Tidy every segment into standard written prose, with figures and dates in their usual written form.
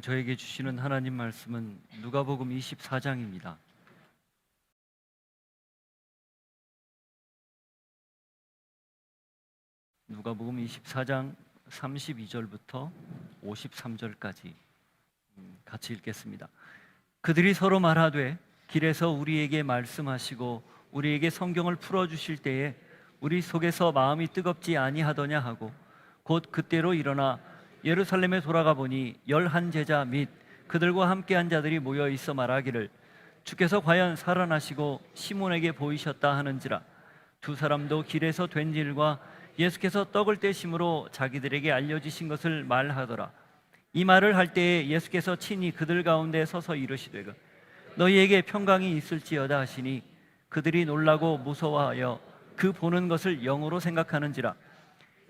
저에게 주시는 하나님 말씀은 누가복음 24장입니다. 누가복음 24장 32절부터 53절까지 같이 읽겠습니다. 그들이 서로 말하되 길에서 우리에게 말씀하시고 우리에게 성경을 풀어주실 때에 우리 속에서 마음이 뜨겁지 아니하더냐 하고 곧 그때로 일어나 예루살렘에 돌아가 보니 11 제자 및 그들과 함께한 자들이 모여 있어 말하기를 주께서 과연 살아나시고 시몬에게 보이셨다 하는지라. 두 사람도 길에서 된 일과 예수께서 떡을 떼심으로 자기들에게 알려지신 것을 말하더라. 이 말을 할 때에 예수께서 친히 그들 가운데 서서 이르시되 너희에게 평강이 있을지어다 하시니 그들이 놀라고 무서워하여 그 보는 것을 영으로 생각하는지라.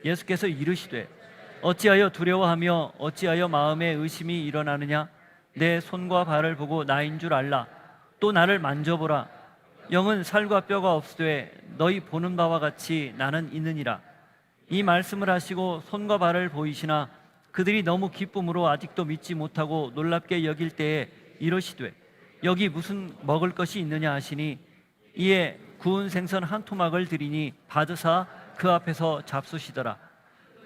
예수께서 이르시되 어찌하여 두려워하며 어찌하여 마음에 의심이 일어나느냐. 내 손과 발을 보고 나인 줄 알라. 또 나를 만져보라. 영은 살과 뼈가 없으되 너희 보는 바와 같이 나는 있느니라. 이 말씀을 하시고 손과 발을 보이시나 그들이 너무 기쁨으로 아직도 믿지 못하고 놀랍게 여길 때에 이르시되 여기 무슨 먹을 것이 있느냐 하시니 이에 구운 생선 한 토막을 드리니 받으사 그 앞에서 잡수시더라.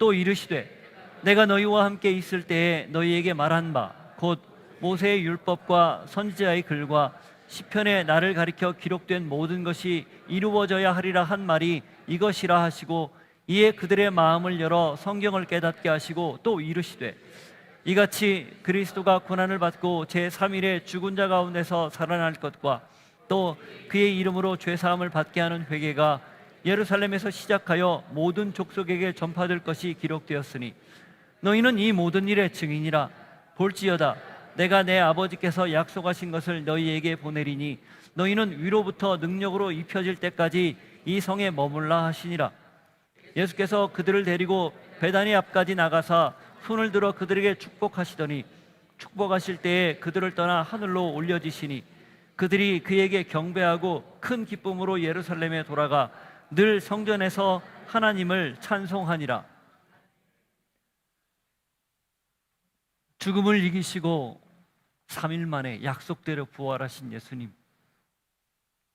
또 이르시되 내가 너희와 함께 있을 때에 너희에게 말한 바 곧 모세의 율법과 선지자의 글과 시편에 나를 가리켜 기록된 모든 것이 이루어져야 하리라 한 말이 이것이라 하시고 이에 그들의 마음을 열어 성경을 깨닫게 하시고 또 이르시되 이같이 그리스도가 고난을 받고 제3일에 죽은 자 가운데서 살아날 것과 또 그의 이름으로 죄사함을 받게 하는 회개가 예루살렘에서 시작하여 모든 족속에게 전파될 것이 기록되었으니 너희는 이 모든 일의 증인이라. 볼지어다 내가 내 아버지께서 약속하신 것을 너희에게 보내리니 너희는 위로부터 능력으로 입혀질 때까지 이 성에 머물라 하시니라. 예수께서 그들을 데리고 베다니 앞까지 나가사 손을 들어 그들에게 축복하시더니 축복하실 때에 그들을 떠나 하늘로 올려지시니 그들이 그에게 경배하고 큰 기쁨으로 예루살렘에 돌아가 늘 성전에서 하나님을 찬송하니라. 죽음을 이기시고 3일 만에 약속대로 부활하신 예수님,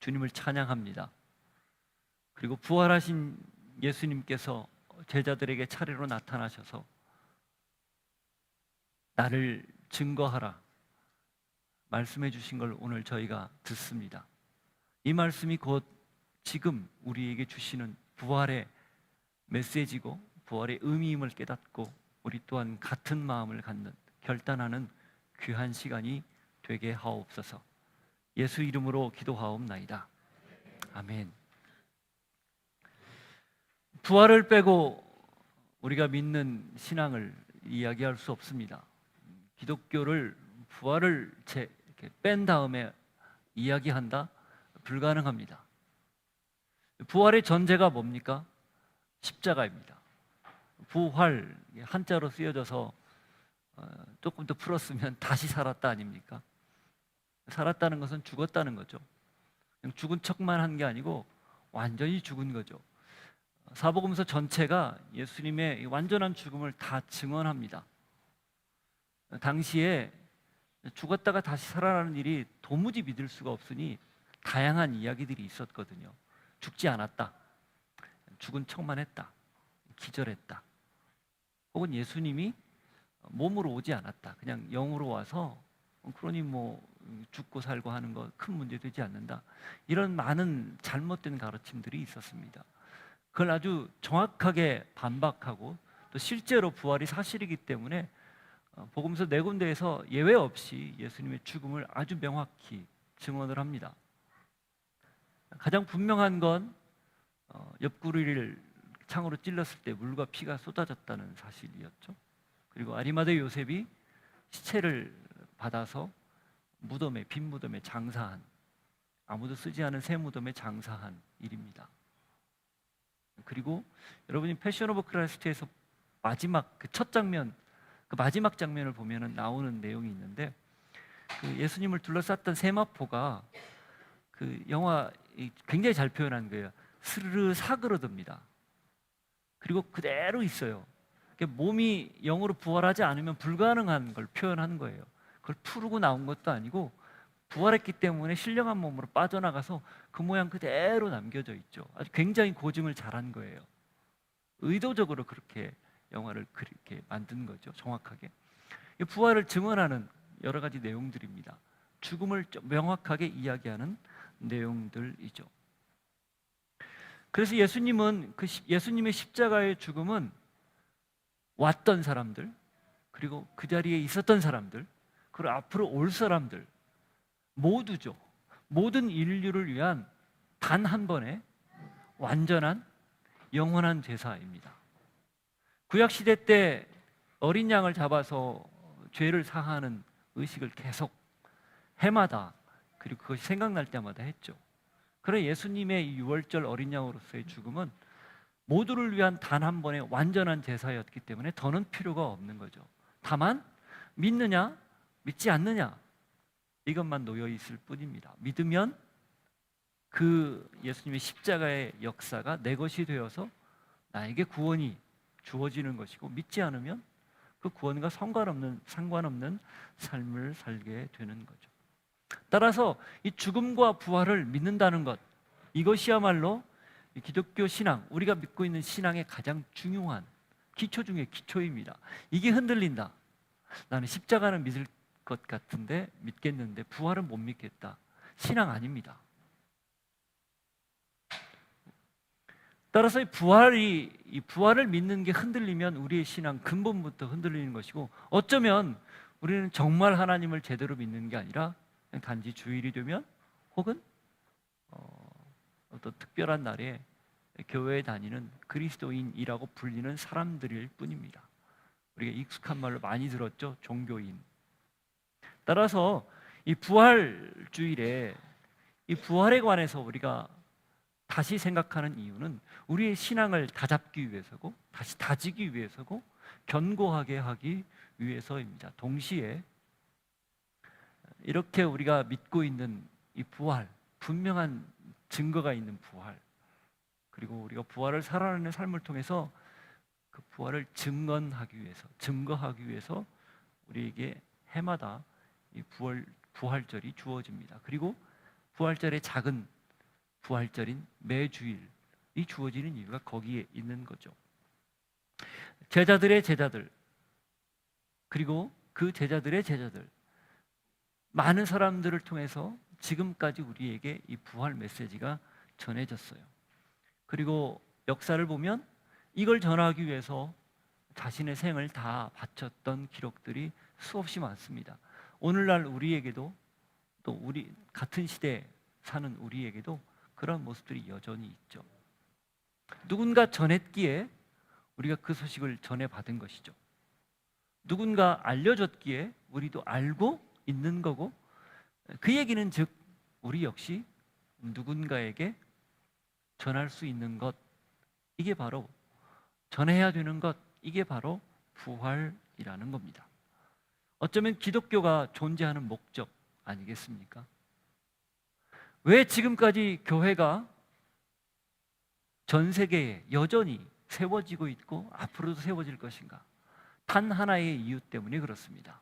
주님을 찬양합니다. 그리고 부활하신 예수님께서 제자들에게 차례로 나타나셔서 나를 증거하라 말씀해 주신 걸 오늘 저희가 듣습니다. 이 말씀이 곧 지금 우리에게 주시는 부활의 메시지고 부활의 의미임을 깨닫고 우리 또한 같은 마음을 갖는 결단하는 귀한 시간이 되게 하옵소서. 예수 이름으로 기도하옵나이다. 아멘. 부활을 빼고 우리가 믿는 신앙을 이야기할 수 없습니다. 기독교를 부활을 이렇게 뺀 다음에 이야기한다? 불가능합니다. 부활의 전제가 뭡니까? 십자가입니다. 부활, 한자로 쓰여져서 조금 더 풀었으면 다시 살았다 아닙니까? 살았다는 것은 죽었다는 거죠. 그냥 죽은 척만 한 게 아니고 완전히 죽은 거죠. 사복음서 전체가 예수님의 완전한 죽음을 다 증언합니다. 당시에 죽었다가 다시 살아나는 일이 도무지 믿을 수가 없으니 다양한 이야기들이 있었거든요. 죽지 않았다, 죽은 척만 했다, 기절했다, 혹은 예수님이 몸으로 오지 않았다, 그냥 영으로 와서 그러니 뭐 죽고 살고 하는 거 큰 문제 되지 않는다, 이런 많은 잘못된 가르침들이 있었습니다. 그걸 아주 정확하게 반박하고 또 실제로 부활이 사실이기 때문에 복음서 4군데에서 예외 없이 예수님의 죽음을 아주 명확히 증언을 합니다. 가장 분명한 건 옆구리를 창으로 찔렀을 때 물과 피가 쏟아졌다는 사실이었죠. 그리고 아리마대 요셉이 시체를 받아서 무덤에, 빈 무덤에 장사한, 아무도 쓰지 않은 새 무덤에 장사한 일입니다. 그리고 여러분이 패션 오브 크라이스트에서 마지막 그 첫 장면, 그 마지막 장면을 보면은 나오는 내용이 있는데 그 예수님을 둘러쌌던 세마포가 그 영화 굉장히 잘 표현한 거예요. 스르르 사그러듭니다. 그리고 그대로 있어요. 몸이 영으로 부활하지 않으면 불가능한 걸 표현하는 거예요. 그걸 풀고 나온 것도 아니고 부활했기 때문에 신령한 몸으로 빠져나가서 그 모양 그대로 남겨져 있죠. 아주 굉장히 고증을 잘한 거예요. 의도적으로 그렇게 영화를 그렇게 만든 거죠. 정확하게 부활을 증언하는 여러 가지 내용들입니다. 죽음을 명확하게 이야기하는 내용들이죠. 그래서 예수님은 예수님의 십자가의 죽음은 왔던 사람들, 그리고 그 자리에 있었던 사람들, 그리고 앞으로 올 사람들 모두죠. 모든 인류를 위한 단 한 번의 완전한 영원한 제사입니다. 구약 시대 때 어린 양을 잡아서 죄를 사하는 의식을 계속 해마다, 그리고 그것이 생각날 때마다 했죠. 그래 예수님의 이 유월절 어린 양으로서의 죽음은 모두를 위한 단 한 번의 완전한 제사였기 때문에 더는 필요가 없는 거죠. 다만 믿느냐 믿지 않느냐 이것만 놓여 있을 뿐입니다. 믿으면 그 예수님의 십자가의 역사가 내 것이 되어서 나에게 구원이 주어지는 것이고, 믿지 않으면 그 구원과 상관없는 삶을 살게 되는 거죠. 따라서 이 죽음과 부활을 믿는다는 것, 이것이야말로 기독교 신앙, 우리가 믿고 있는 신앙의 가장 중요한 기초 중의 기초입니다. 이게 흔들린다, 나는 십자가는 믿을 것 같은데 믿겠는데 부활은 못 믿겠다, 신앙 아닙니다. 따라서 이 부활을 믿는 게 흔들리면 우리의 신앙 근본부터 흔들리는 것이고, 어쩌면 우리는 정말 하나님을 제대로 믿는 게 아니라 그냥 단지 주일이 되면 혹은 어떤 특별한 날에 교회에 다니는 그리스도인이라고 불리는 사람들일 뿐입니다. 우리가 익숙한 말로 많이 들었죠, 종교인. 따라서 이 부활주일에 이 부활에 관해서 우리가 다시 생각하는 이유는 우리의 신앙을 다잡기 위해서고, 다시 다지기 위해서고, 견고하게 하기 위해서입니다. 동시에 이렇게 우리가 믿고 있는 이 부활, 분명한 증거가 있는 부활, 그리고 우리가 부활을 살아내는 삶을 통해서 그 부활을 증거하기 위해서 우리에게 해마다 이 부활절이 주어집니다. 그리고 부활절의 작은 부활절인 매주일이 주어지는 이유가 거기에 있는 거죠. 제자들의 제자들, 그리고 그 제자들의 제자들, 많은 사람들을 통해서 지금까지 우리에게 이 부활 메시지가 전해졌어요. 그리고 역사를 보면 이걸 전하기 위해서 자신의 생을 다 바쳤던 기록들이 수없이 많습니다. 오늘날 우리에게도, 또 우리 같은 시대에 사는 우리에게도 그런 모습들이 여전히 있죠. 누군가 전했기에 우리가 그 소식을 전해받은 것이죠. 누군가 알려줬기에 우리도 알고 있는 거고, 그 얘기는 즉 우리 역시 누군가에게 전할 수 있는 것, 이게 바로 전해야 되는 것, 이게 바로 부활이라는 겁니다. 어쩌면 기독교가 존재하는 목적 아니겠습니까? 왜 지금까지 교회가 전 세계에 여전히 세워지고 있고 앞으로도 세워질 것인가? 단 하나의 이유 때문에 그렇습니다.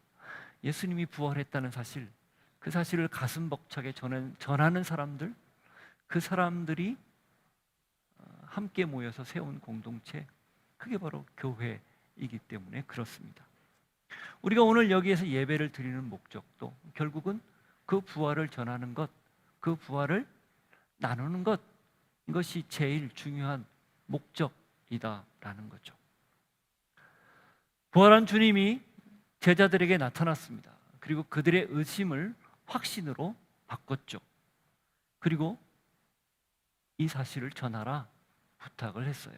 예수님이 부활했다는 사실, 그 사실을 가슴 벅차게 전하는 사람들, 그 사람들이 함께 모여서 세운 공동체, 그게 바로 교회이기 때문에 그렇습니다. 우리가 오늘 여기에서 예배를 드리는 목적도 결국은 그 부활을 전하는 것, 그 부활을 나누는 것, 이것이 제일 중요한 목적이다라는 거죠. 부활한 주님이 제자들에게 나타났습니다. 그리고 그들의 의심을 확신으로 바꿨죠. 그리고 이 사실을 전하라 부탁을 했어요.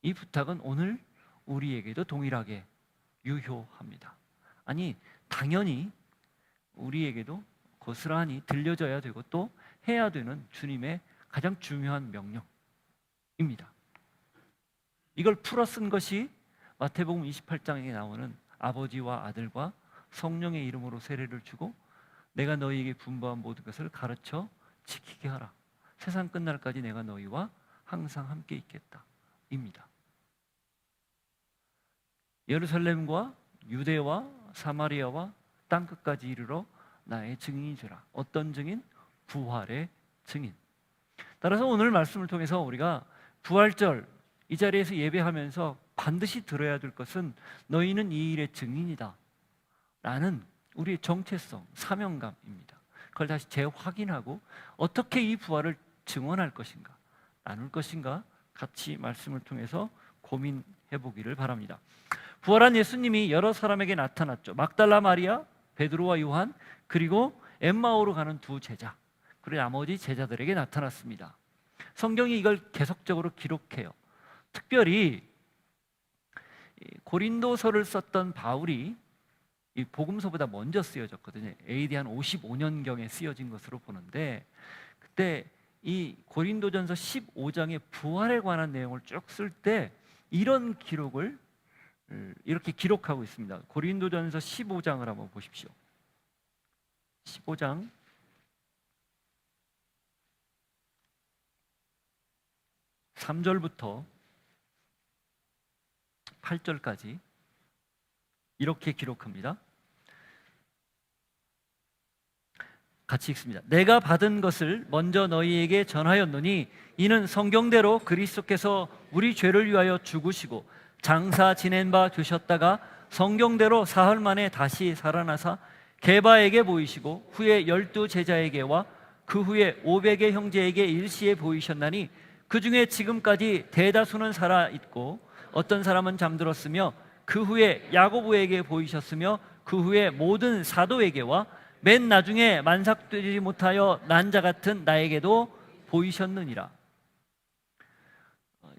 이 부탁은 오늘 우리에게도 동일하게 유효합니다. 아니, 당연히 우리에게도 고스란히 들려져야 되고 또 해야 되는 주님의 가장 중요한 명령입니다. 이걸 풀어 쓴 것이 마태복음 28장에 나오는 아버지와 아들과 성령의 이름으로 세례를 주고 내가 너희에게 분부한 모든 것을 가르쳐 지키게 하라. 세상 끝날까지 내가 너희와 항상 함께 있겠다 입니다. 예루살렘과 유대와 사마리아와 땅끝까지 이르러 나의 증인이 되라. 어떤 증인? 부활의 증인. 따라서 오늘 말씀을 통해서 우리가 부활절 이 자리에서 예배하면서 반드시 들어야 될 것은 너희는 이 일의 증인이다 라는 우리의 정체성, 사명감입니다. 그걸 다시 재확인하고 어떻게 이 부활을 증언할 것인가, 나눌 것인가 같이 말씀을 통해서 고민해 보기를 바랍니다. 부활한 예수님이 여러 사람에게 나타났죠. 막달라 마리아, 베드로와 요한, 그리고 엠마오로 가는 두 제자, 그리고 나머지 제자들에게 나타났습니다. 성경이 이걸 계속적으로 기록해요. 특별히 고린도서를 썼던 바울이 이 복음서보다 먼저 쓰여졌거든요. AD 한 55년경에 쓰여진 것으로 보는데, 그때 이 고린도전서 15장의 부활에 관한 내용을 쭉 쓸 때 이런 기록을 이렇게 기록하고 있습니다. 고린도전서 15장을 한번 보십시오. 15장 3절부터 8절까지 이렇게 기록합니다. 같이 읽습니다. 내가 받은 것을 먼저 너희에게 전하였노니 이는 성경대로 그리스도께서 우리 죄를 위하여 죽으시고 장사 지낸 바 되셨다가 성경대로 사흘 만에 다시 살아나사 게바에게 보이시고 후에 12 제자에게와 그 후에 500의 형제에게 일시에 보이셨나니 그 중에 지금까지 대다수는 살아있고 어떤 사람은 잠들었으며 그 후에 야고보에게 보이셨으며 그 후에 모든 사도에게와 맨 나중에 만삭되지 못하여 난 자 같은 나에게도 보이셨느니라.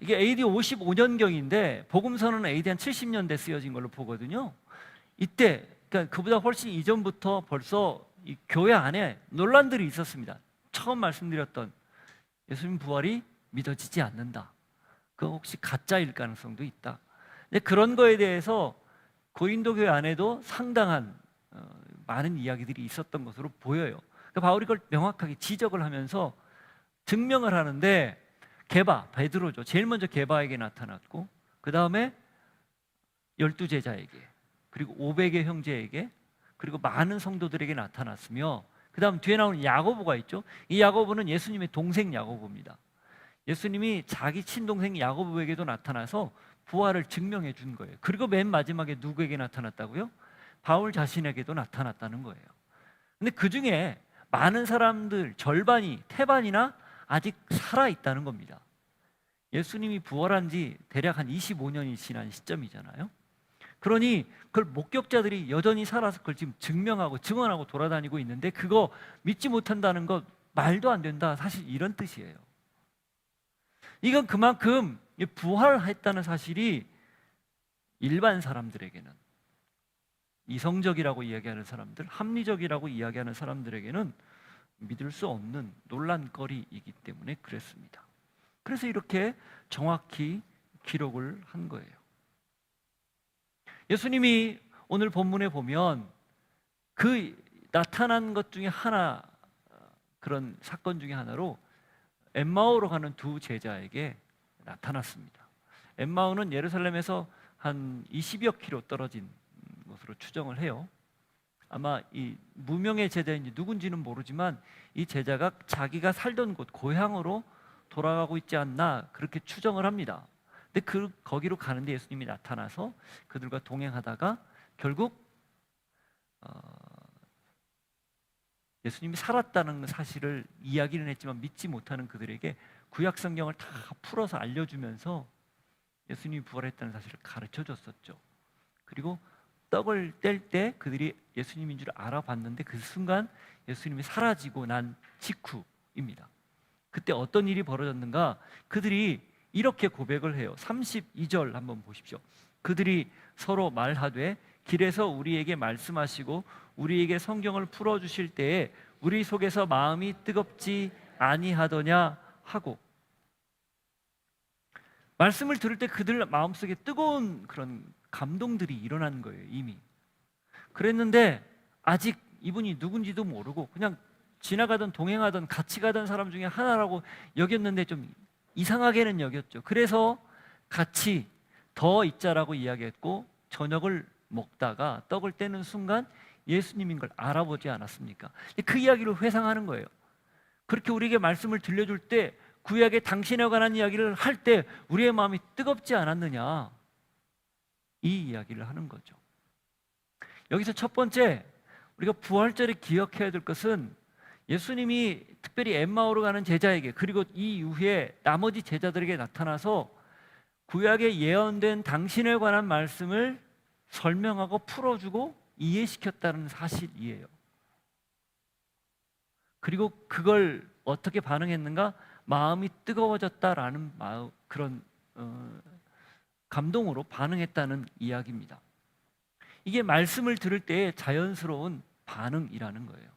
이게 AD 55년경인데 복음서는 AD 한 70년대 쓰여진 걸로 보거든요. 이때 그러니까 그보다 훨씬 이전부터 벌써 이 교회 안에 논란들이 있었습니다. 처음 말씀드렸던 예수님 부활이 믿어지지 않는다. 그거 혹시 가짜일 가능성도 있다. 근데 그런 거에 대해서 고린도 교회 안에도 상당한 많은 이야기들이 있었던 것으로 보여요. 그러니까 바울이 그걸 명확하게 지적을 하면서 증명을 하는데, 게바, 베드로죠. 제일 먼저 게바에게 나타났고 그 다음에 12 제자에게, 그리고 500의 형제에게, 그리고 많은 성도들에게 나타났으며 그 다음 뒤에 나오는 야고보가 있죠. 이 야고보는 예수님의 동생 야고보입니다. 예수님이 자기 친동생 야고보에게도 나타나서 부활을 증명해 준 거예요. 그리고 맨 마지막에 누구에게 나타났다고요? 바울 자신에게도 나타났다는 거예요. 근데 그 중에 많은 사람들 절반이, 태반이나 아직 살아있다는 겁니다. 예수님이 부활한 지 대략 한 25년이 지난 시점이잖아요. 그러니 그걸 목격자들이 여전히 살아서 그걸 지금 증명하고 증언하고 돌아다니고 있는데 그거 믿지 못한다는 것 말도 안 된다. 사실 이런 뜻이에요. 이건 그만큼 부활했다는 사실이 일반 사람들에게는, 이성적이라고 이야기하는 사람들, 합리적이라고 이야기하는 사람들에게는 믿을 수 없는 논란거리이기 때문에 그랬습니다. 그래서 이렇게 정확히 기록을 한 거예요. 예수님이 오늘 본문에 보면 그 나타난 것 중에 하나, 그런 사건 중에 하나로 엠마오로 가는 두 제자에게 나타났습니다. 엠마오는 예루살렘에서 한 20여 킬로 떨어진 것으로 추정을 해요. 아마 이 무명의 제자인지 누군지는 모르지만 이 제자가 자기가 살던 곳, 고향으로 돌아가고 있지 않나 그렇게 추정을 합니다. 근데 거기로 가는데 예수님이 나타나서 그들과 동행하다가 결국 예수님이 살았다는 사실을 이야기는 했지만 믿지 못하는 그들에게 구약 성경을 다 풀어서 알려주면서 예수님이 부활했다는 사실을 가르쳐 줬었죠. 그리고 떡을 뗄 때 그들이 예수님인 줄 알아봤는데 그 순간 예수님이 사라지고 난 직후입니다. 그때 어떤 일이 벌어졌는가? 그들이 이렇게 고백을 해요. 32절 한번 보십시오. 그들이 서로 말하되 길에서 우리에게 말씀하시고 우리에게 성경을 풀어주실 때에 우리 속에서 마음이 뜨겁지 아니하더냐 하고, 말씀을 들을 때 그들 마음속에 뜨거운 그런 감동들이 일어난 거예요. 이미 그랬는데 아직 이분이 누군지도 모르고 그냥 지나가던 동행하던 같이 가던 사람 중에 하나라고 여겼는데 좀 이상하게는 여겼죠. 그래서 같이 더 있자라고 이야기했고 저녁을 먹다가 떡을 떼는 순간 예수님인 걸 알아보지 않았습니까? 그 이야기를 회상하는 거예요. 그렇게 우리에게 말씀을 들려줄 때, 구약의 당신에 관한 이야기를 할 때 우리의 마음이 뜨겁지 않았느냐, 이 이야기를 하는 거죠. 여기서 첫 번째 우리가 부활절에 기억해야 될 것은, 예수님이 특별히 엠마오로 가는 제자에게, 그리고 이 이후에 나머지 제자들에게 나타나서 구약에 예언된 당신에 관한 말씀을 설명하고 풀어주고 이해시켰다는 사실이에요. 그리고 그걸 어떻게 반응했는가? 마음이 뜨거워졌다라는 그런 감동으로 반응했다는 이야기입니다. 이게 말씀을 들을 때의 자연스러운 반응이라는 거예요.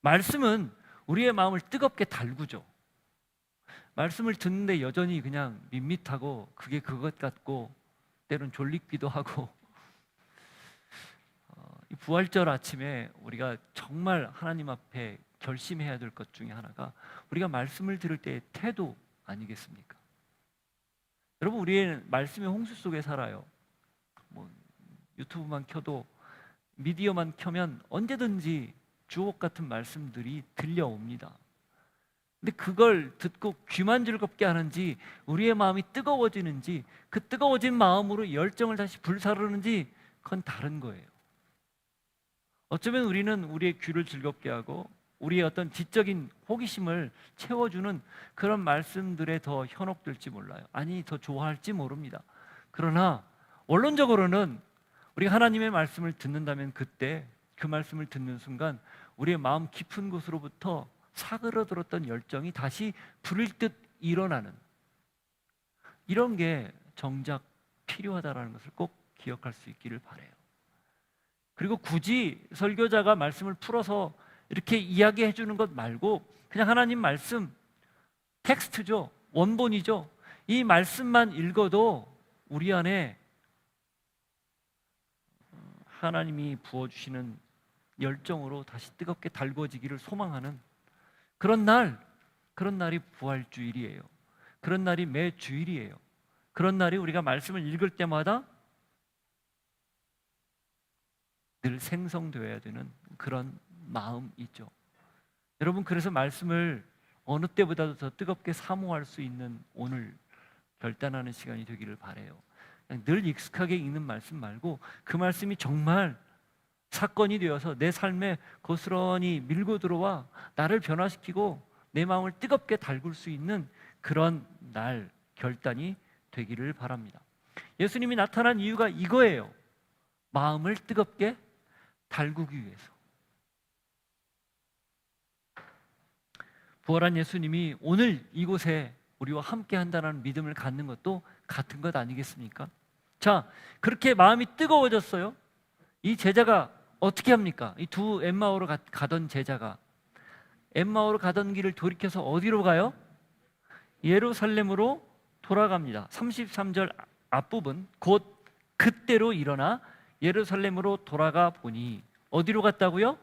말씀은 우리의 마음을 뜨겁게 달구죠. 말씀을 듣는데 여전히 그냥 밋밋하고 그게 그것 같고 때론 졸리기도 하고, 이 부활절 아침에 우리가 정말 하나님 앞에 결심해야 될 것 중에 하나가 우리가 말씀을 들을 때의 태도 아니겠습니까? 여러분, 우리는 말씀의 홍수 속에 살아요. 유튜브만 켜도, 미디어만 켜면 언제든지 주옥 같은 말씀들이 들려옵니다. 근데 그걸 듣고 귀만 즐겁게 하는지, 우리의 마음이 뜨거워지는지, 그 뜨거워진 마음으로 열정을 다시 불사르는지, 그건 다른 거예요. 어쩌면 우리는 우리의 귀를 즐겁게 하고 우리의 어떤 지적인 호기심을 채워주는 그런 말씀들에 더 현혹될지 몰라요. 아니, 더 좋아할지 모릅니다. 그러나 원론적으로는 우리가 하나님의 말씀을 듣는다면, 그때 그 말씀을 듣는 순간 우리의 마음 깊은 곳으로부터 사그러들었던 열정이 다시 불일 듯 일어나는, 이런 게 정작 필요하다는 것을 꼭 기억할 수 있기를 바라요. 그리고 굳이 설교자가 말씀을 풀어서 이렇게 이야기해 주는 것 말고, 그냥 하나님 말씀, 텍스트죠, 원본이죠, 이 말씀만 읽어도 우리 안에 하나님이 부어주시는 열정으로 다시 뜨겁게 달궈지기를 소망하는 그런 날이 부활주일이에요. 그런 날이 매 주일이에요. 그런 날이 우리가 말씀을 읽을 때마다 늘 생성되어야 되는 그런 마음이죠. 여러분, 그래서 말씀을 어느 때보다도 더 뜨겁게 사모할 수 있는 오늘 결단하는 시간이 되기를 바라요. 그냥 늘 익숙하게 읽는 말씀 말고, 그 말씀이 정말 사건이 되어서 내 삶에 고스란히 밀고 들어와 나를 변화시키고 내 마음을 뜨겁게 달굴 수 있는 그런 날, 결단이 되기를 바랍니다. 예수님이 나타난 이유가 이거예요. 마음을 뜨겁게 달구기 위해서. 부활한 예수님이 오늘 이곳에 우리와 함께 한다는 믿음을 갖는 것도 같은 것 아니겠습니까? 자, 그렇게 마음이 뜨거워졌어요. 이 제자가 어떻게 합니까? 이 두 엠마오로 가던 제자가 엠마오로 가던 길을 돌이켜서 어디로 가요? 예루살렘으로 돌아갑니다. 33절 앞부분, 곧 그때로 일어나 예루살렘으로 돌아가 보니, 어디로 갔다고요?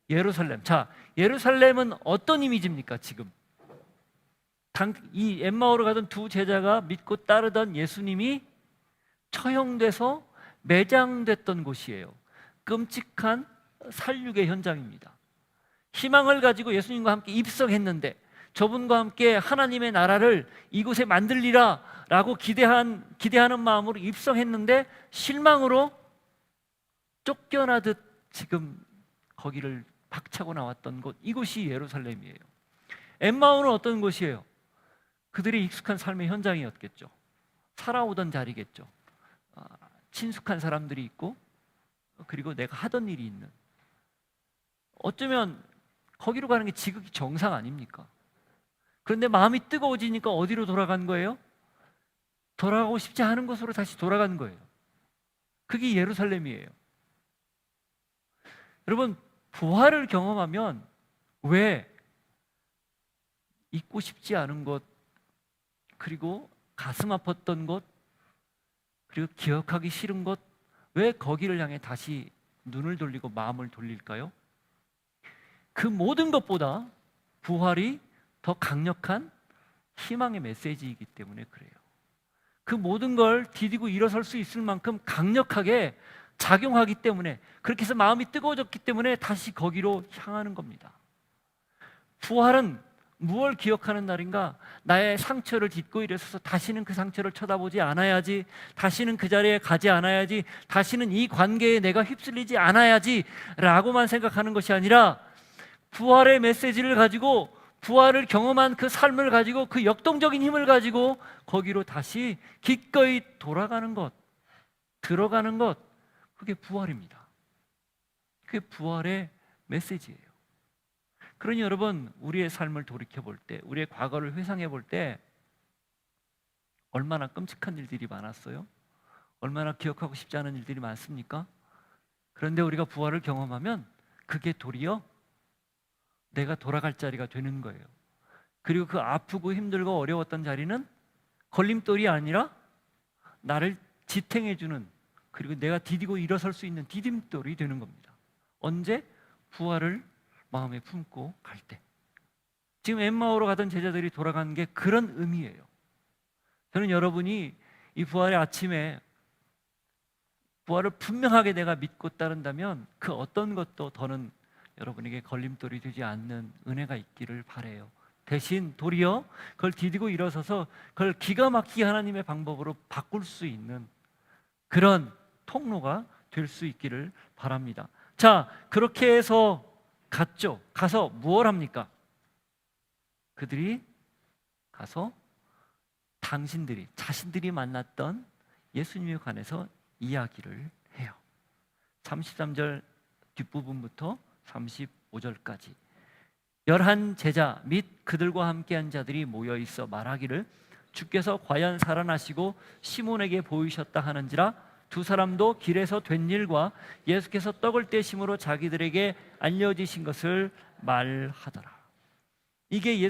예루살렘. 자, 예루살렘은 어떤 이미지입니까? 지금 이 엠마오로 가던 두 제자가 믿고 따르던 예수님이 처형돼서 매장됐던 곳이에요. 끔찍한 살육의 현장입니다. 희망을 가지고 예수님과 함께 입성했는데, 저분과 함께 하나님의 나라를 이곳에 만들리라 라고 기대하는 마음으로 입성했는데, 실망으로 쫓겨나듯 지금 거기를 박차고 나왔던 곳, 이곳이 예루살렘이에요. 엠마오는 어떤 곳이에요? 그들이 익숙한 삶의 현장이었겠죠. 살아오던 자리겠죠. 친숙한 사람들이 있고, 그리고 내가 하던 일이 있는, 어쩌면 거기로 가는 게 지극히 정상 아닙니까? 그런데 마음이 뜨거워지니까 어디로 돌아간 거예요? 돌아가고 싶지 않은 곳으로 다시 돌아간 거예요. 그게 예루살렘이에요. 여러분, 부활을 경험하면 왜 잊고 싶지 않은 것, 그리고 가슴 아팠던 것, 그리고 기억하기 싫은 것, 왜 거기를 향해 다시 눈을 돌리고 마음을 돌릴까요? 그 모든 것보다 부활이 더 강력한 희망의 메시지이기 때문에 그래요. 그 모든 걸 디디고 일어설 수 있을 만큼 강력하게 작용하기 때문에, 그렇게 해서 마음이 뜨거워졌기 때문에 다시 거기로 향하는 겁니다. 부활은 무엇을 기억하는 날인가? 나의 상처를 딛고 일어서서 다시는 그 상처를 쳐다보지 않아야지, 다시는 그 자리에 가지 않아야지, 다시는 이 관계에 내가 휩쓸리지 않아야지 라고만 생각하는 것이 아니라, 부활의 메시지를 가지고, 부활을 경험한 그 삶을 가지고, 그 역동적인 힘을 가지고 거기로 다시 기꺼이 돌아가는 것, 들어가는 것, 그게 부활입니다. 그게 부활의 메시지예요. 그러니 여러분, 우리의 삶을 돌이켜 볼 때, 우리의 과거를 회상해 볼 때 얼마나 끔찍한 일들이 많았어요? 얼마나 기억하고 싶지 않은 일들이 많습니까? 그런데 우리가 부활을 경험하면 그게 도리어 내가 돌아갈 자리가 되는 거예요. 그리고 그 아프고 힘들고 어려웠던 자리는 걸림돌이 아니라 나를 지탱해주는, 그리고 내가 디디고 일어설 수 있는 디딤돌이 되는 겁니다. 언제? 부활을 마음에 품고 갈 때. 지금 엠마오로 가던 제자들이 돌아가는 게 그런 의미예요. 저는 여러분이 이 부활의 아침에 부활을 분명하게 내가 믿고 따른다면 그 어떤 것도 더는 여러분에게 걸림돌이 되지 않는 은혜가 있기를 바라요. 대신 도리어 그걸 디디고 일어서서 그걸 기가 막히게 하나님의 방법으로 바꿀 수 있는 그런 통로가 될 수 있기를 바랍니다. 자, 그렇게 해서 갔죠. 가서 무엇 합니까? 그들이 가서 자신들이 만났던 예수님에 관해서 이야기를 해요. 33절 뒷부분부터 35절까지 11 제자 및 그들과 함께한 자들이 모여 있어 말하기를, 주께서 과연 살아나시고 시몬에게 보이셨다 하는지라. 두 사람도 길에서 된 일과 예수께서 떡을 떼심으로 자기들에게 알려지신 것을 말하더라. 이게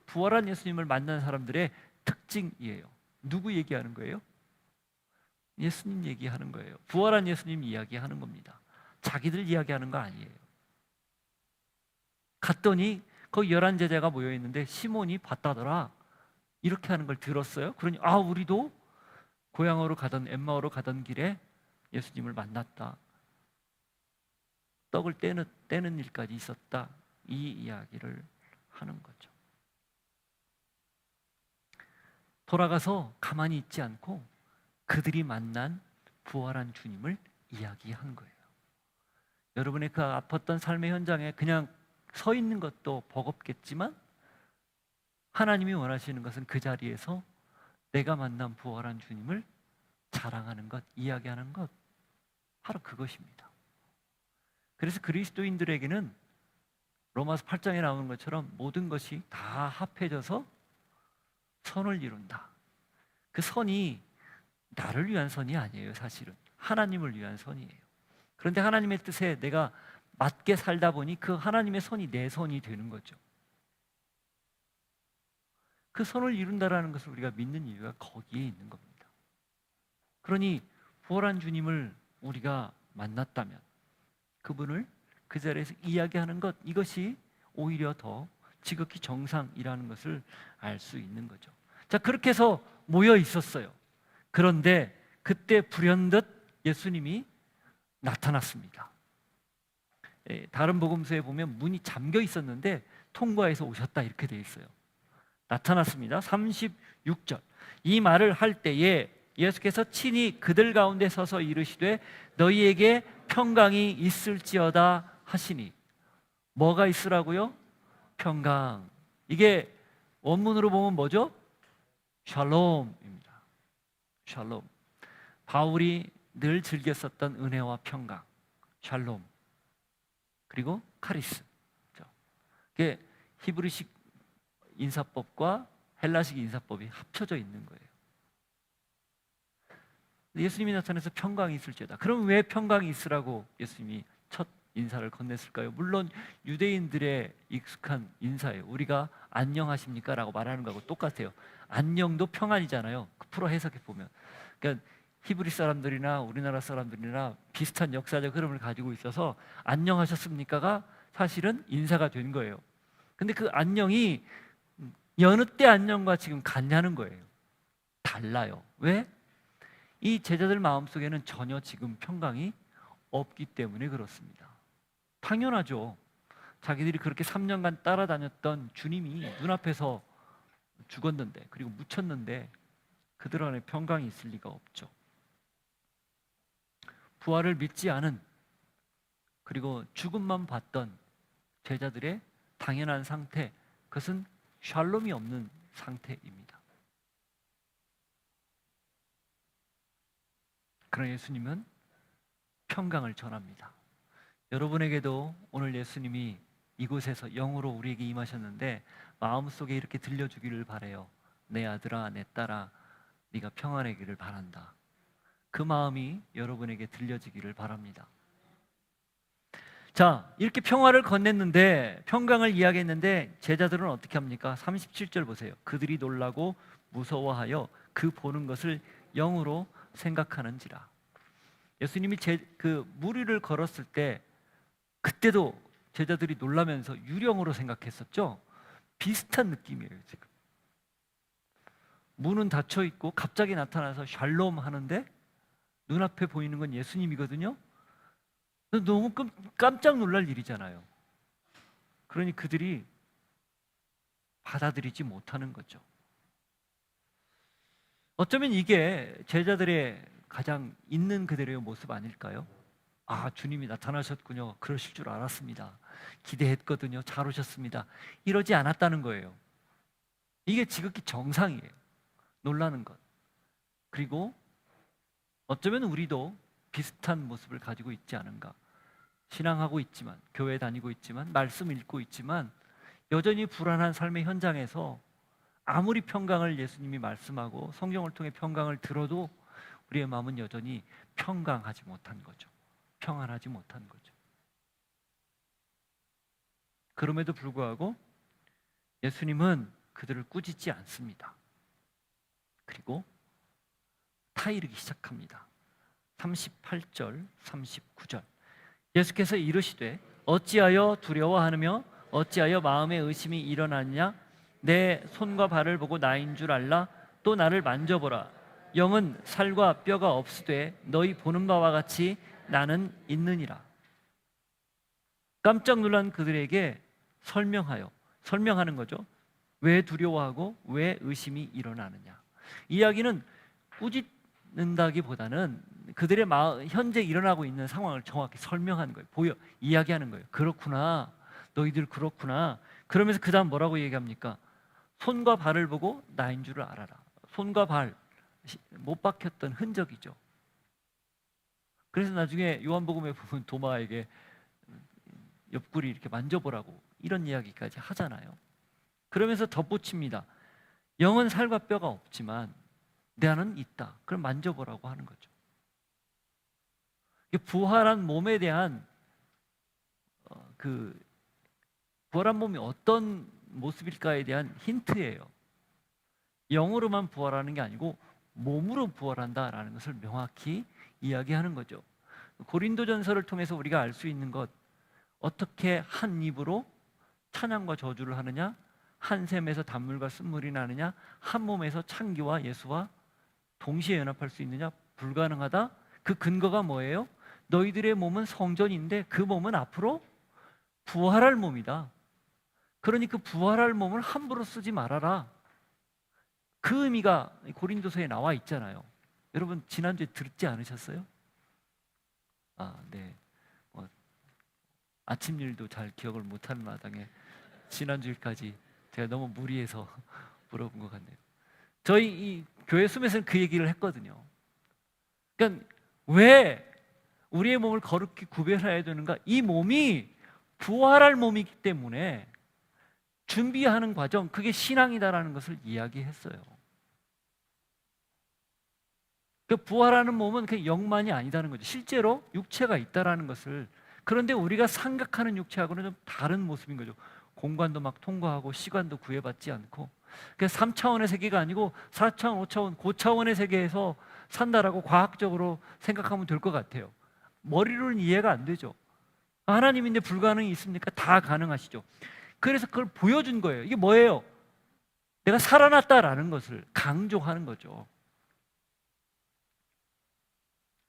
부활한 예수님을 만난 사람들의 특징이에요. 누구 얘기하는 거예요? 예수님 얘기하는 거예요. 부활한 예수님 이야기하는 겁니다. 자기들 이야기하는 거 아니에요. 갔더니 거기 11 제자가 모여 있는데 시몬이 봤다더라, 이렇게 하는 걸 들었어요. 그러니 우리도 고향으로 가던 엠마오로 가던 길에 예수님을 만났다, 떡을 떼는 일까지 있었다, 이 이야기를 하는 거죠. 돌아가서 가만히 있지 않고 그들이 만난 부활한 주님을 이야기한 거예요. 여러분의 그 아팠던 삶의 현장에 그냥 서 있는 것도 버겁겠지만 하나님이 원하시는 것은 그 자리에서 내가 만난 부활한 주님을 자랑하는 것, 이야기하는 것, 바로 그것입니다. 그래서 그리스도인들에게는 로마서 8장에 나오는 것처럼 모든 것이 다 합해져서 선을 이룬다. 그 선이 나를 위한 선이 아니에요. 사실은 하나님을 위한 선이에요. 그런데 하나님의 뜻에 내가 맞게 살다 보니 그 하나님의 선이 내 선이 되는 거죠. 그 선을 이룬다라는 것을 우리가 믿는 이유가 거기에 있는 겁니다. 그러니 부활한 주님을 우리가 만났다면 그분을 그 자리에서 이야기하는 것, 이것이 오히려 더 지극히 정상이라는 것을 알 수 있는 거죠. 자, 그렇게 해서 모여 있었어요. 그런데 그때 불현듯 예수님이 나타났습니다. 다른 복음서에 보면 문이 잠겨 있었는데 통과해서 오셨다, 이렇게 되어 있어요. 나타났습니다. 36절. 이 말을 할 때에 예수께서 친히 그들 가운데 서서 이르시되 너희에게 평강이 있을지어다 하시니. 뭐가 있으라고요? 평강. 이게 원문으로 보면 뭐죠? 샬롬입니다. 샬롬. 바울이 늘 즐겨 썼던 은혜와 평강, 샬롬. 그리고 카리스. 이게 히브리식 인사법과 헬라식 인사법이 합쳐져 있는 거예요. 예수님이 나타나서 평강이 있을지어다. 그럼 왜 평강이 있으라고 예수님이 첫 인사를 건넸을까요? 물론 유대인들의 익숙한 인사예요. 우리가 안녕하십니까? 라고 말하는 거하고 똑같아요. 안녕도 평안이잖아요. 풀어 해석해 보면. 그러니까 히브리 사람들이나 우리나라 사람들이나 비슷한 역사적 흐름을 가지고 있어서 안녕하셨습니까가 사실은 인사가 된 거예요. 근데 그 안녕이 여느 때 안녕과 지금 같냐는 거예요. 달라요. 왜? 이 제자들 마음속에는 전혀 지금 평강이 없기 때문에 그렇습니다. 당연하죠. 자기들이 그렇게 3년간 따라다녔던 주님이 눈앞에서 죽었는데, 그리고 묻혔는데 그들 안에 평강이 있을 리가 없죠. 부활을 믿지 않은, 그리고 죽음만 봤던 제자들의 당연한 상태, 그것은 샬롬이 없는 상태입니다. 그러나 예수님은 평강을 전합니다. 여러분에게도 오늘 예수님이 이곳에서 영으로 우리에게 임하셨는데 마음속에 이렇게 들려주기를 바라요. 내 아들아, 내 딸아, 네가 평안하기를 바란다. 그 마음이 여러분에게 들려지기를 바랍니다. 자, 이렇게 평화를 건넸는데, 평강을 이야기했는데 제자들은 어떻게 합니까? 37절 보세요. 그들이 놀라고 무서워하여 그 보는 것을 영으로 생각하는지라. 예수님이 그 무리를 걸었을 때 그때도 제자들이 놀라면서 유령으로 생각했었죠. 비슷한 느낌이에요. 지금 문은 닫혀 있고 갑자기 나타나서 샬롬 하는데 눈앞에 보이는 건 예수님이거든요. 너무 깜짝 놀랄 일이잖아요. 그러니 그들이 받아들이지 못하는 거죠. 어쩌면 이게 제자들의 가장 있는 그대로의 모습 아닐까요? 아, 주님이 나타나셨군요. 그러실 줄 알았습니다. 기대했거든요. 잘 오셨습니다. 이러지 않았다는 거예요. 이게 지극히 정상이에요. 놀라는 것. 그리고 어쩌면 우리도 비슷한 모습을 가지고 있지 않은가. 신앙하고 있지만, 교회 다니고 있지만, 말씀 읽고 있지만 여전히 불안한 삶의 현장에서 아무리 평강을 예수님이 말씀하고 성경을 통해 평강을 들어도 우리의 마음은 여전히 평강하지 못한 거죠. 평안하지 못한 거죠. 그럼에도 불구하고 예수님은 그들을 꾸짖지 않습니다. 그리고 타이르기 시작합니다. 38절, 39절. 예수께서 이르시되 어찌하여 두려워하느며 어찌하여 마음에 의심이 일어나느냐? 내 손과 발을 보고 나인 줄 알라. 또 나를 만져보라. 영은 살과 뼈가 없으되 너희 보는 바와 같이 나는 있느니라. 깜짝 놀란 그들에게 설명하는 거죠. 왜 두려워하고 왜 의심이 일어나느냐. 이야기는 꾸짖는다기보다는 그들의 현재 일어나고 있는 상황을 정확히 설명하는 거예요. 이야기하는 거예요. 그렇구나. 너희들 그렇구나. 그러면서 그 다음 뭐라고 얘기합니까? 손과 발을 보고 나인 줄을 알아라. 손과 발, 못 박혔던 흔적이죠. 그래서 나중에 요한복음에 보면 도마에게 옆구리 이렇게 만져보라고 이런 이야기까지 하잖아요. 그러면서 덧붙입니다. 영은 살과 뼈가 없지만 내 안은 있다. 그럼 만져보라고 하는 거죠. 부활한 몸에 대한 부활한 몸이 어떤 모습일까에 대한 힌트예요. 영으로만 부활하는 게 아니고 몸으로 부활한다라는 것을 명확히 이야기하는 거죠. 고린도전서를 통해서 우리가 알 수 있는 것, 어떻게 한 입으로 찬양과 저주를 하느냐, 한 샘에서 단물과 쓴물이 나느냐, 한 몸에서 창기와 예수와 동시에 연합할 수 있느냐, 불가능하다. 그 근거가 뭐예요? 너희들의 몸은 성전인데 그 몸은 앞으로 부활할 몸이다. 그러니 그 부활할 몸을 함부로 쓰지 말아라. 그 의미가 고린도서에 나와 있잖아요. 여러분 지난주에 듣지 않으셨어요? 네. 아침 일도 잘 기억을 못하는 마당에 지난주일까지 제가 너무 무리해서 물어본 것 같네요. 저희 이 교회 숨에서는 그 얘기를 했거든요. 그러니까 왜 우리의 몸을 거룩히 구별해야 되는가? 이 몸이 부활할 몸이기 때문에 준비하는 과정, 그게 신앙이다라는 것을 이야기했어요. 그 부활하는 몸은 그 영만이 아니다는 거죠. 실제로 육체가 있다라는 것을. 그런데 우리가 생각하는 육체하고는 좀 다른 모습인 거죠. 공간도 막 통과하고 시간도 구애받지 않고. 그래서 3차원의 세계가 아니고 4차원, 5차원, 고차원의 세계에서 산다라고 과학적으로 생각하면 될 것 같아요. 머리로는 이해가 안 되죠. 하나님인데 불가능이 있습니까? 다 가능하시죠. 그래서 그걸 보여준 거예요. 이게 뭐예요? 내가 살아났다라는 것을 강조하는 거죠.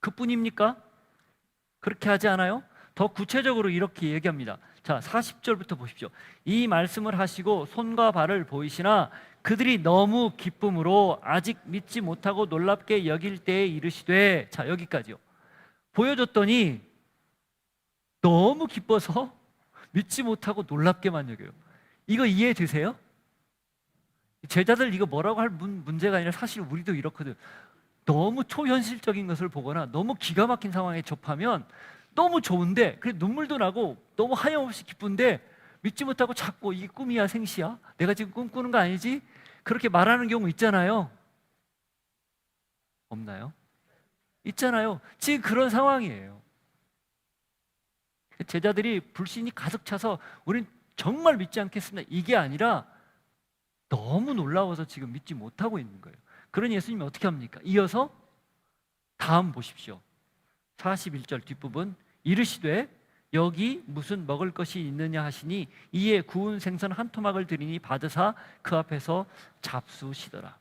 그뿐입니까? 그렇게 하지 않아요? 더 구체적으로 이렇게 얘기합니다. 자, 40절부터 보십시오. 이 말씀을 하시고 손과 발을 보이시나 그들이 너무 기쁨으로 아직 믿지 못하고 놀랍게 여길 때에 이르시되, 자, 여기까지요. 보여줬더니 너무 기뻐서 믿지 못하고 놀랍게만 여겨요. 이거 이해되세요? 제자들 이거 뭐라고 할 문제가 아니라 사실 우리도 이렇거든. 너무 초현실적인 것을 보거나 너무 기가 막힌 상황에 접하면 너무 좋은데, 그래 눈물도 나고 너무 하염없이 기쁜데 믿지 못하고 자꾸 이게 꿈이야 생시야? 내가 지금 꿈꾸는 거 아니지? 그렇게 말하는 경우 있잖아요. 없나요? 있잖아요. 지금 그런 상황이에요. 제자들이 불신이 가득 차서 우린 정말 믿지 않겠습니다, 이게 아니라 너무 놀라워서 지금 믿지 못하고 있는 거예요. 그러니 예수님이 어떻게 합니까? 이어서 다음 보십시오. 41절 뒷부분, 이르시되 여기 무슨 먹을 것이 있느냐 하시니 이에 구운 생선 한 토막을 드리니 받으사 그 앞에서 잡수시더라.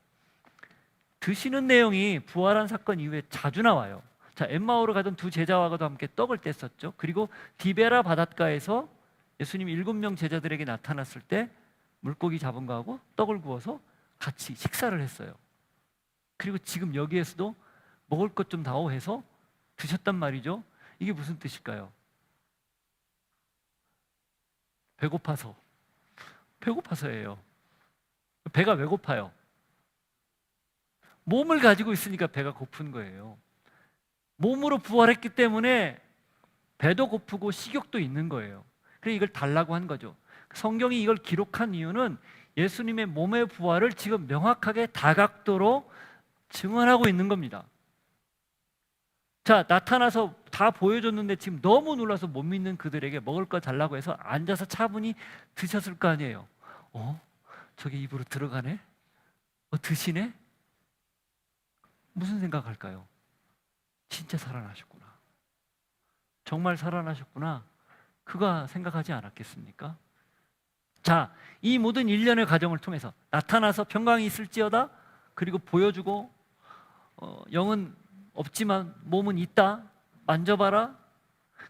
드시는 내용이 부활한 사건 이후에 자주 나와요. 자, 엠마오로 가던 두 제자와도 함께 떡을 뗐었죠. 그리고 디베라 바닷가에서 예수님이 7명 제자들에게 나타났을 때 물고기 잡은 거하고 떡을 구워서 같이 식사를 했어요. 그리고 지금 여기에서도 먹을 것 좀 다오 해서 드셨단 말이죠. 이게 무슨 뜻일까요? 배고파서예요. 배가 왜 고파요? 몸을 가지고 있으니까 배가 고픈 거예요. 몸으로 부활했기 때문에 배도 고프고 식욕도 있는 거예요. 그래서 이걸 달라고 한 거죠. 성경이 이걸 기록한 이유는 예수님의 몸의 부활을 지금 명확하게 다각도로 증언하고 있는 겁니다. 자, 나타나서 다 보여줬는데 지금 너무 놀라서 못 믿는 그들에게 먹을 거 달라고 해서 앉아서 차분히 드셨을 거 아니에요. 저게 입으로 들어가네? 드시네? 무슨 생각할까요? 진짜 살아나셨구나. 정말 살아나셨구나. 그가 생각하지 않았겠습니까? 자, 이 모든 일련의 과정을 통해서 나타나서 평강이 있을지어다, 그리고 보여주고 영은 없지만 몸은 있다, 만져봐라,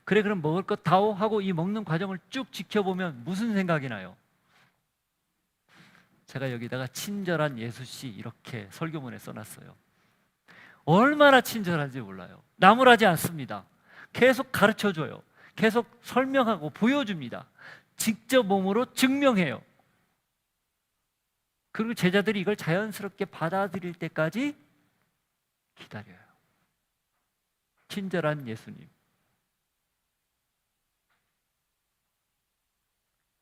그래 그럼 먹을 것 다오 하고 이 먹는 과정을 쭉 지켜보면 무슨 생각이 나요? 제가 여기다가 친절한 예수씨 이렇게 설교문에 써놨어요. 얼마나 친절한지 몰라요. 나무라지 않습니다. 계속 가르쳐줘요. 계속 설명하고 보여줍니다. 직접 몸으로 증명해요. 그리고 제자들이 이걸 자연스럽게 받아들일 때까지 기다려요. 친절한 예수님.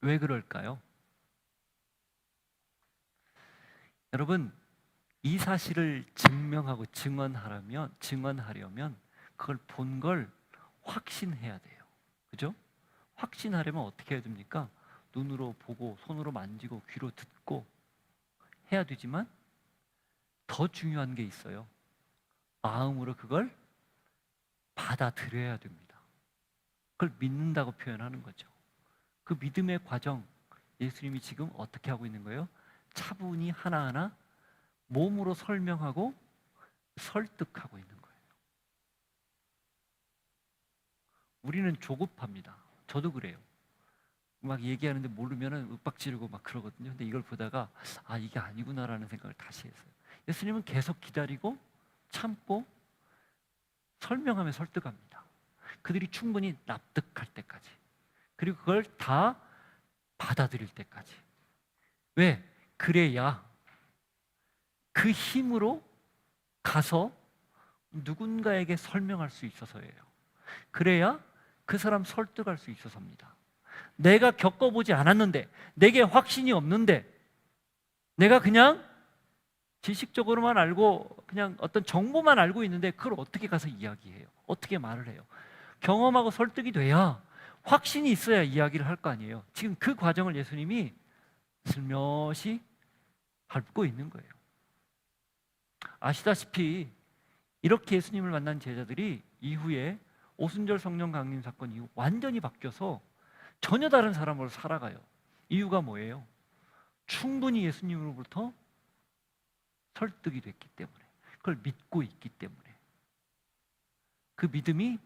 왜 그럴까요? 여러분, 이 사실을 증명하고 증언하려면 그걸 본 걸 확신해야 돼요. 그죠? 확신하려면 어떻게 해야 됩니까? 눈으로 보고 손으로 만지고 귀로 듣고 해야 되지만 더 중요한 게 있어요. 마음으로 그걸 받아들여야 됩니다. 그걸 믿는다고 표현하는 거죠. 그 믿음의 과정, 예수님이 지금 어떻게 하고 있는 거예요? 차분히 하나하나 몸으로 설명하고 설득하고 있는 거예요. 우리는 조급합니다. 저도 그래요. 막 얘기하는데 모르면은 윽박 지르고 막 그러거든요. 근데 이걸 보다가 이게 아니구나라는 생각을 다시 했어요. 예수님은 계속 기다리고 참고 설명하며 설득합니다. 그들이 충분히 납득할 때까지, 그리고 그걸 다 받아들일 때까지. 왜? 그래야 그 힘으로 가서 누군가에게 설명할 수 있어서예요. 그래야 그 사람 설득할 수 있어서입니다. 내가 겪어보지 않았는데, 내게 확신이 없는데, 내가 그냥 지식적으로만 알고 그냥 어떤 정보만 알고 있는데 그걸 어떻게 가서 이야기해요? 어떻게 말을 해요? 경험하고 설득이 돼야, 확신이 있어야 이야기를 할 거 아니에요. 지금 그 과정을 예수님이 슬며시 밟고 있는 거예요. 아시다시피 이렇게 예수님을 만난 제자들이 이후에 오순절 성령 강림 사건 이후 완전히 바뀌어서 전혀 다른 사람으로 살아가요. 이유가 뭐예요? 충분히 예수님으로부터 설득이 됐기 때문에, 그걸 믿고 있기 때문에. 그 믿음이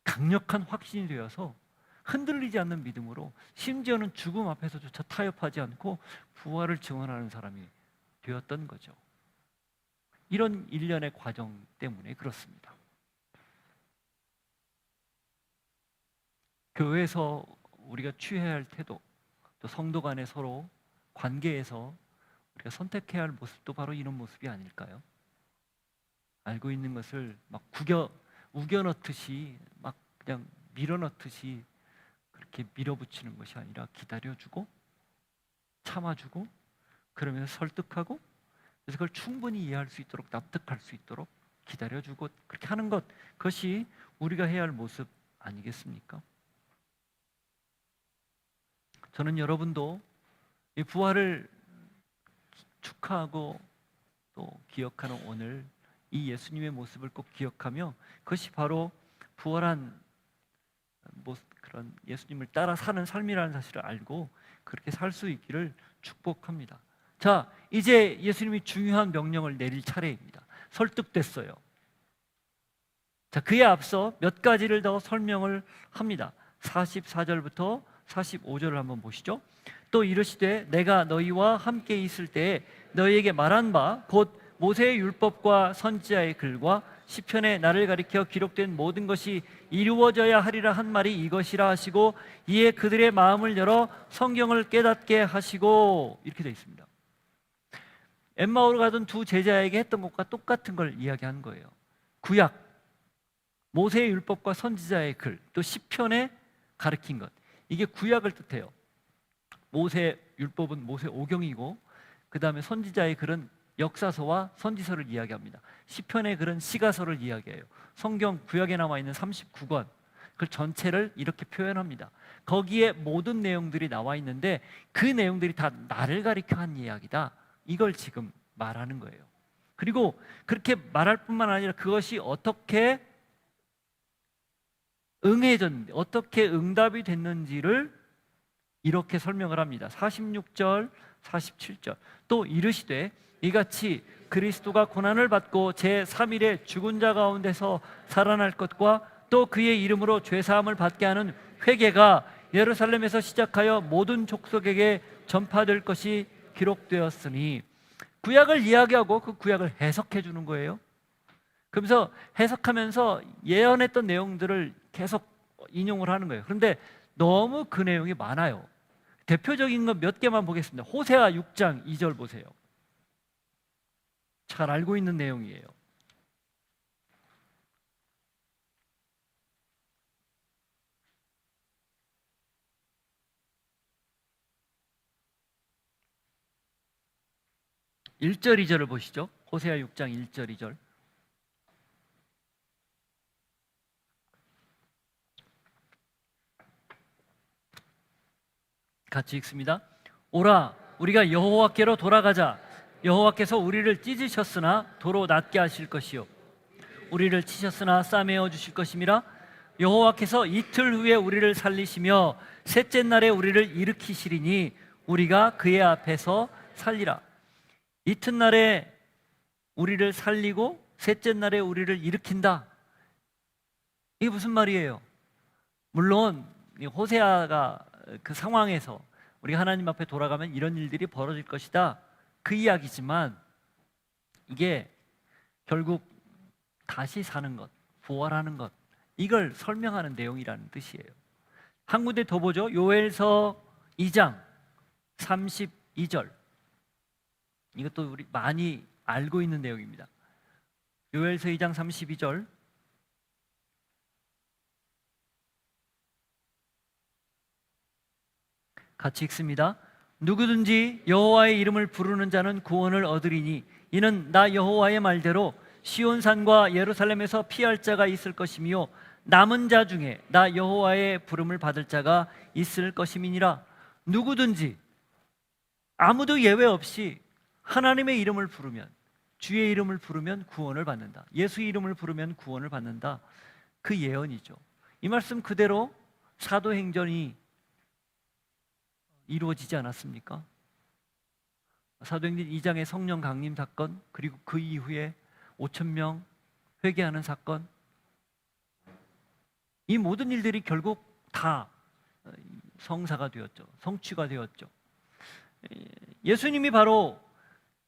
강력한 확신이 되어서 흔들리지 않는 믿음으로, 심지어는 죽음 앞에서조차 타협하지 않고 부활을 증언하는 사람이 되었던 거죠. 이런 일련의 과정 때문에 그렇습니다. 교회에서 우리가 취해야 할 태도, 또 성도 간의 서로 관계에서 우리가 선택해야 할 모습도 바로 이런 모습이 아닐까요? 알고 있는 것을 막 우겨 넣듯이, 막 그냥 밀어 넣듯이 그렇게 밀어붙이는 것이 아니라 기다려주고 참아주고, 그러면서 설득하고, 그래서 그걸 충분히 이해할 수 있도록, 납득할 수 있도록 기다려주고, 그렇게 하는 것, 그것이 우리가 해야 할 모습 아니겠습니까? 저는 여러분도 이 부활을 축하하고 또 기억하는 오늘, 이 예수님의 모습을 꼭 기억하며, 그것이 바로 부활한 그런 예수님을 따라 사는 삶이라는 사실을 알고 그렇게 살 수 있기를 축복합니다. 자, 이제 예수님이 중요한 명령을 내릴 차례입니다. 설득됐어요. 자, 그에 앞서 몇 가지를 더 설명을 합니다. 44절부터 45절을 한번 보시죠. 또 이르시되 내가 너희와 함께 있을 때에 너희에게 말한 바 곧 모세의 율법과 선지자의 글과 시편에 나를 가리켜 기록된 모든 것이 이루어져야 하리라 한 말이 이것이라 하시고, 이에 그들의 마음을 열어 성경을 깨닫게 하시고, 이렇게 되어 있습니다. 엠마오로 가던 두 제자에게 했던 것과 똑같은 걸 이야기하는 거예요. 구약, 모세의 율법과 선지자의 글, 또 시편에 가르친 것, 이게 구약을 뜻해요. 모세 율법은 모세 오경이고, 그 다음에 선지자의 글은 역사서와 선지서를 이야기합니다. 시편의 글은 시가서를 이야기해요. 성경 구약에 남아 있는 39권, 그 전체를 이렇게 표현합니다. 거기에 모든 내용들이 나와 있는데 그 내용들이 다 나를 가리켜 한 이야기다, 이걸 지금 말하는 거예요. 그리고 그렇게 말할 뿐만 아니라 그것이 어떻게 응해졌는지, 어떻게 응답이 됐는지를 이렇게 설명을 합니다. 46절, 47절. 또 이르시되 이같이 그리스도가 고난을 받고 제3일에 죽은 자 가운데서 살아날 것과 또 그의 이름으로 죄사함을 받게 하는 회개가 예루살렘에서 시작하여 모든 족속에게 전파될 것이 기록되었으니, 구약을 이야기하고 그 구약을 해석해 주는 거예요. 그러면서 해석하면서 예언했던 내용들을 계속 인용을 하는 거예요. 그런데 너무 그 내용이 많아요. 대표적인 것 몇 개만 보겠습니다. 호세아 6장 2절 보세요. 잘 알고 있는 내용이에요. (1절) (2절을) 보시죠. 호세아 6장 1절 2절. 같이 읽습니다. 오라, 우리가 여호와께로 돌아가자. 여호와께서 우리를 찢으셨으나 도로 낫게 하실 것이요 우리를 치셨으나 싸매어 주실 것임이라. 여호와께서 이틀 후에 우리를 살리시며 셋째 날에 우리를 일으키시리니 우리가 그의 앞에서 살리라. 이튿날에 우리를 살리고 셋째 날에 우리를 일으킨다. 이게 무슨 말이에요? 물론 호세아가 그 상황에서 우리가 하나님 앞에 돌아가면 이런 일들이 벌어질 것이다, 그 이야기지만, 이게 결국 다시 사는 것, 부활하는 것, 이걸 설명하는 내용이라는 뜻이에요. 한 군데 더 보죠. 요엘서 2장 32절. 이것도 우리 많이 알고 있는 내용입니다. 요엘서 2장 32절. 같이 읽습니다. 누구든지 여호와의 이름을 부르는 자는 구원을 얻으리니 이는 나 여호와의 말대로 시온산과 예루살렘에서 피할 자가 있을 것이며 남은 자 중에 나 여호와의 부름을 받을 자가 있을 것임이니라. 누구든지, 아무도 예외 없이 하나님의 이름을 부르면, 주의 이름을 부르면 구원을 받는다. 예수 이름을 부르면 구원을 받는다. 그 예언이죠. 이 말씀 그대로 사도행전이 이루어지지 않았습니까? 사도행전 2장의 성령 강림 사건, 그리고 그 이후에 5,000명 회개하는 사건, 이 모든 일들이 결국 다 성사가 되었죠. 성취가 되었죠. 예수님이 바로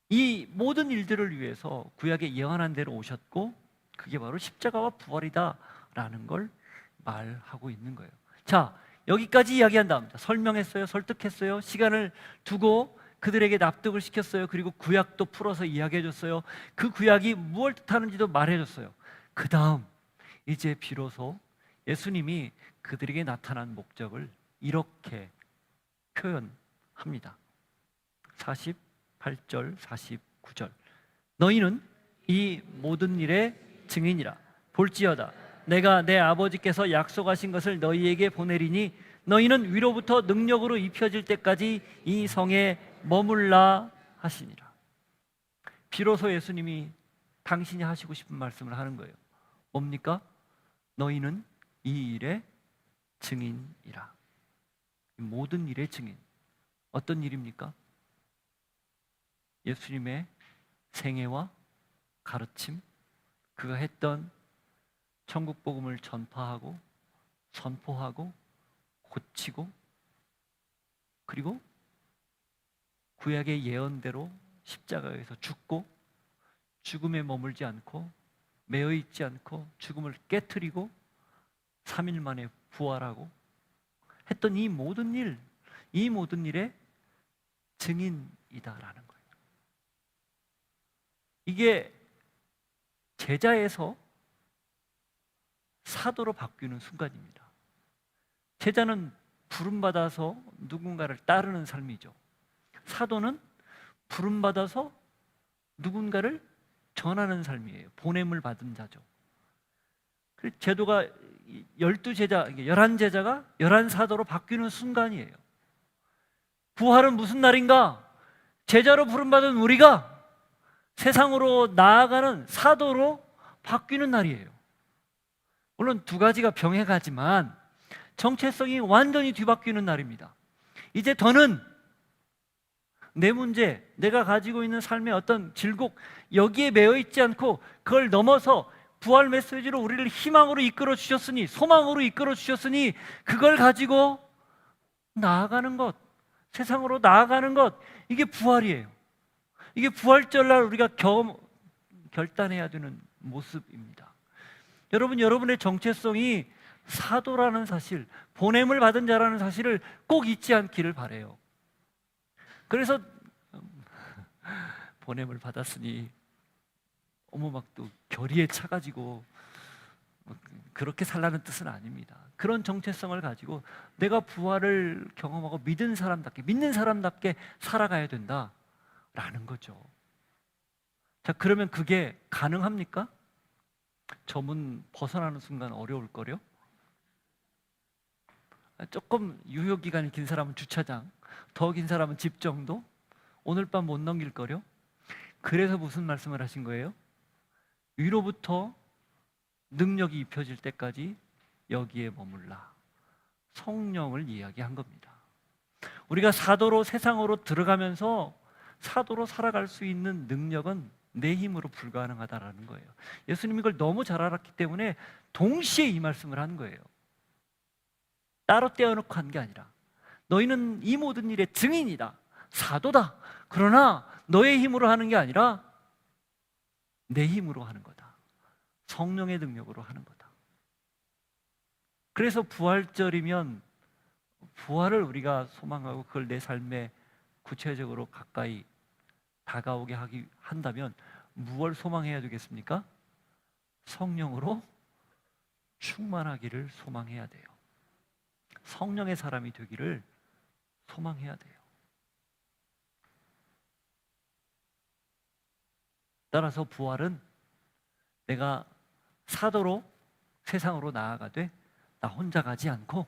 이 모든 일들을 위해서 구약에 예언한 대로 오셨고, 그게 바로 십자가와 부활이다라는 걸 말하고 있는 거예요. 자, 여기까지 이야기한 다음 설명했어요, 설득했어요, 시간을 두고 그들에게 납득을 시켰어요. 그리고 구약도 풀어서 이야기해줬어요. 그 구약이 무엇을 뜻하는지도 말해줬어요. 그 다음 이제 비로소 예수님이 그들에게 나타난 목적을 이렇게 표현합니다. 48절, 49절. 너희는 이 모든 일의 증인이라. 볼지어다 내가 내 아버지께서 약속하신 것을 너희에게 보내리니 너희는 위로부터 능력으로 입혀질 때까지 이 성에 머물라 하시니라. 비로소 예수님이 당신이 하시고 싶은 말씀을 하는 거예요. 뭡니까? 너희는 이 일의 증인이라. 모든 일의 증인. 어떤 일입니까? 예수님의 생애와 가르침, 그가 했던 천국 복음을 전파하고 선포하고 고치고, 그리고 구약의 예언대로 십자가에서 죽고 죽음에 머물지 않고 매여 있지 않고 죽음을 깨트리고 3일 만에 부활하고 했던 이 모든 일의 증인이다라는 거예요. 이게 제자에서 사도로 바뀌는 순간입니다. 제자는 부름받아서 누군가를 따르는 삶이죠. 사도는 부름받아서 누군가를 전하는 삶이에요. 보냄을 받은 자죠. 제도가 12제자, 11제자가 11사도로 바뀌는 순간이에요. 부활은 무슨 날인가? 제자로 부름받은 우리가 세상으로 나아가는 사도로 바뀌는 날이에요. 물론 두 가지가 병행하지만 정체성이 완전히 뒤바뀌는 날입니다. 이제 더는 내 문제, 내가 가지고 있는 삶의 어떤 질곡, 여기에 매여 있지 않고 그걸 넘어서 부활 메시지로 우리를 희망으로 이끌어 주셨으니, 소망으로 이끌어 주셨으니 그걸 가지고 나아가는 것, 세상으로 나아가는 것, 이게 부활이에요. 이게 부활절날 우리가 결단해야 되는 모습입니다. 여러분, 여러분의 정체성이 사도라는 사실, 보냄을 받은 자라는 사실을 꼭 잊지 않기를 바라요. 그래서 보냄을 받았으니 막 또 결의에 차가지고 그렇게 살라는 뜻은 아닙니다. 그런 정체성을 가지고 내가 부활을 경험하고 믿는 사람답게 살아가야 된다라는 거죠. 자, 그러면 그게 가능합니까? 저 문 벗어나는 순간 어려울 거요. 조금 유효기간이 긴 사람은 주차장, 더 긴 사람은 집 정도, 오늘 밤 못 넘길 거요. 그래서 무슨 말씀을 하신 거예요? 위로부터 능력이 입혀질 때까지 여기에 머물라. 성령을 이야기한 겁니다. 우리가 사도로 세상으로 들어가면서 사도로 살아갈 수 있는 능력은 내 힘으로 불가능하다라는 거예요. 예수님이 이걸 너무 잘 알았기 때문에 동시에 이 말씀을 한 거예요. 따로 떼어놓고 한 게 아니라 너희는 이 모든 일의 증인이다, 사도다. 그러나 너의 힘으로 하는 게 아니라 내 힘으로 하는 거다. 성령의 능력으로 하는 거다. 그래서 부활절이면 부활을 우리가 소망하고 그걸 내 삶에 구체적으로 가까이 다가오게 한다면 무엇을 소망해야 되겠습니까? 성령으로 충만하기를 소망해야 돼요. 성령의 사람이 되기를 소망해야 돼요. 따라서 부활은 내가 사도로 세상으로 나아가되 나 혼자 가지 않고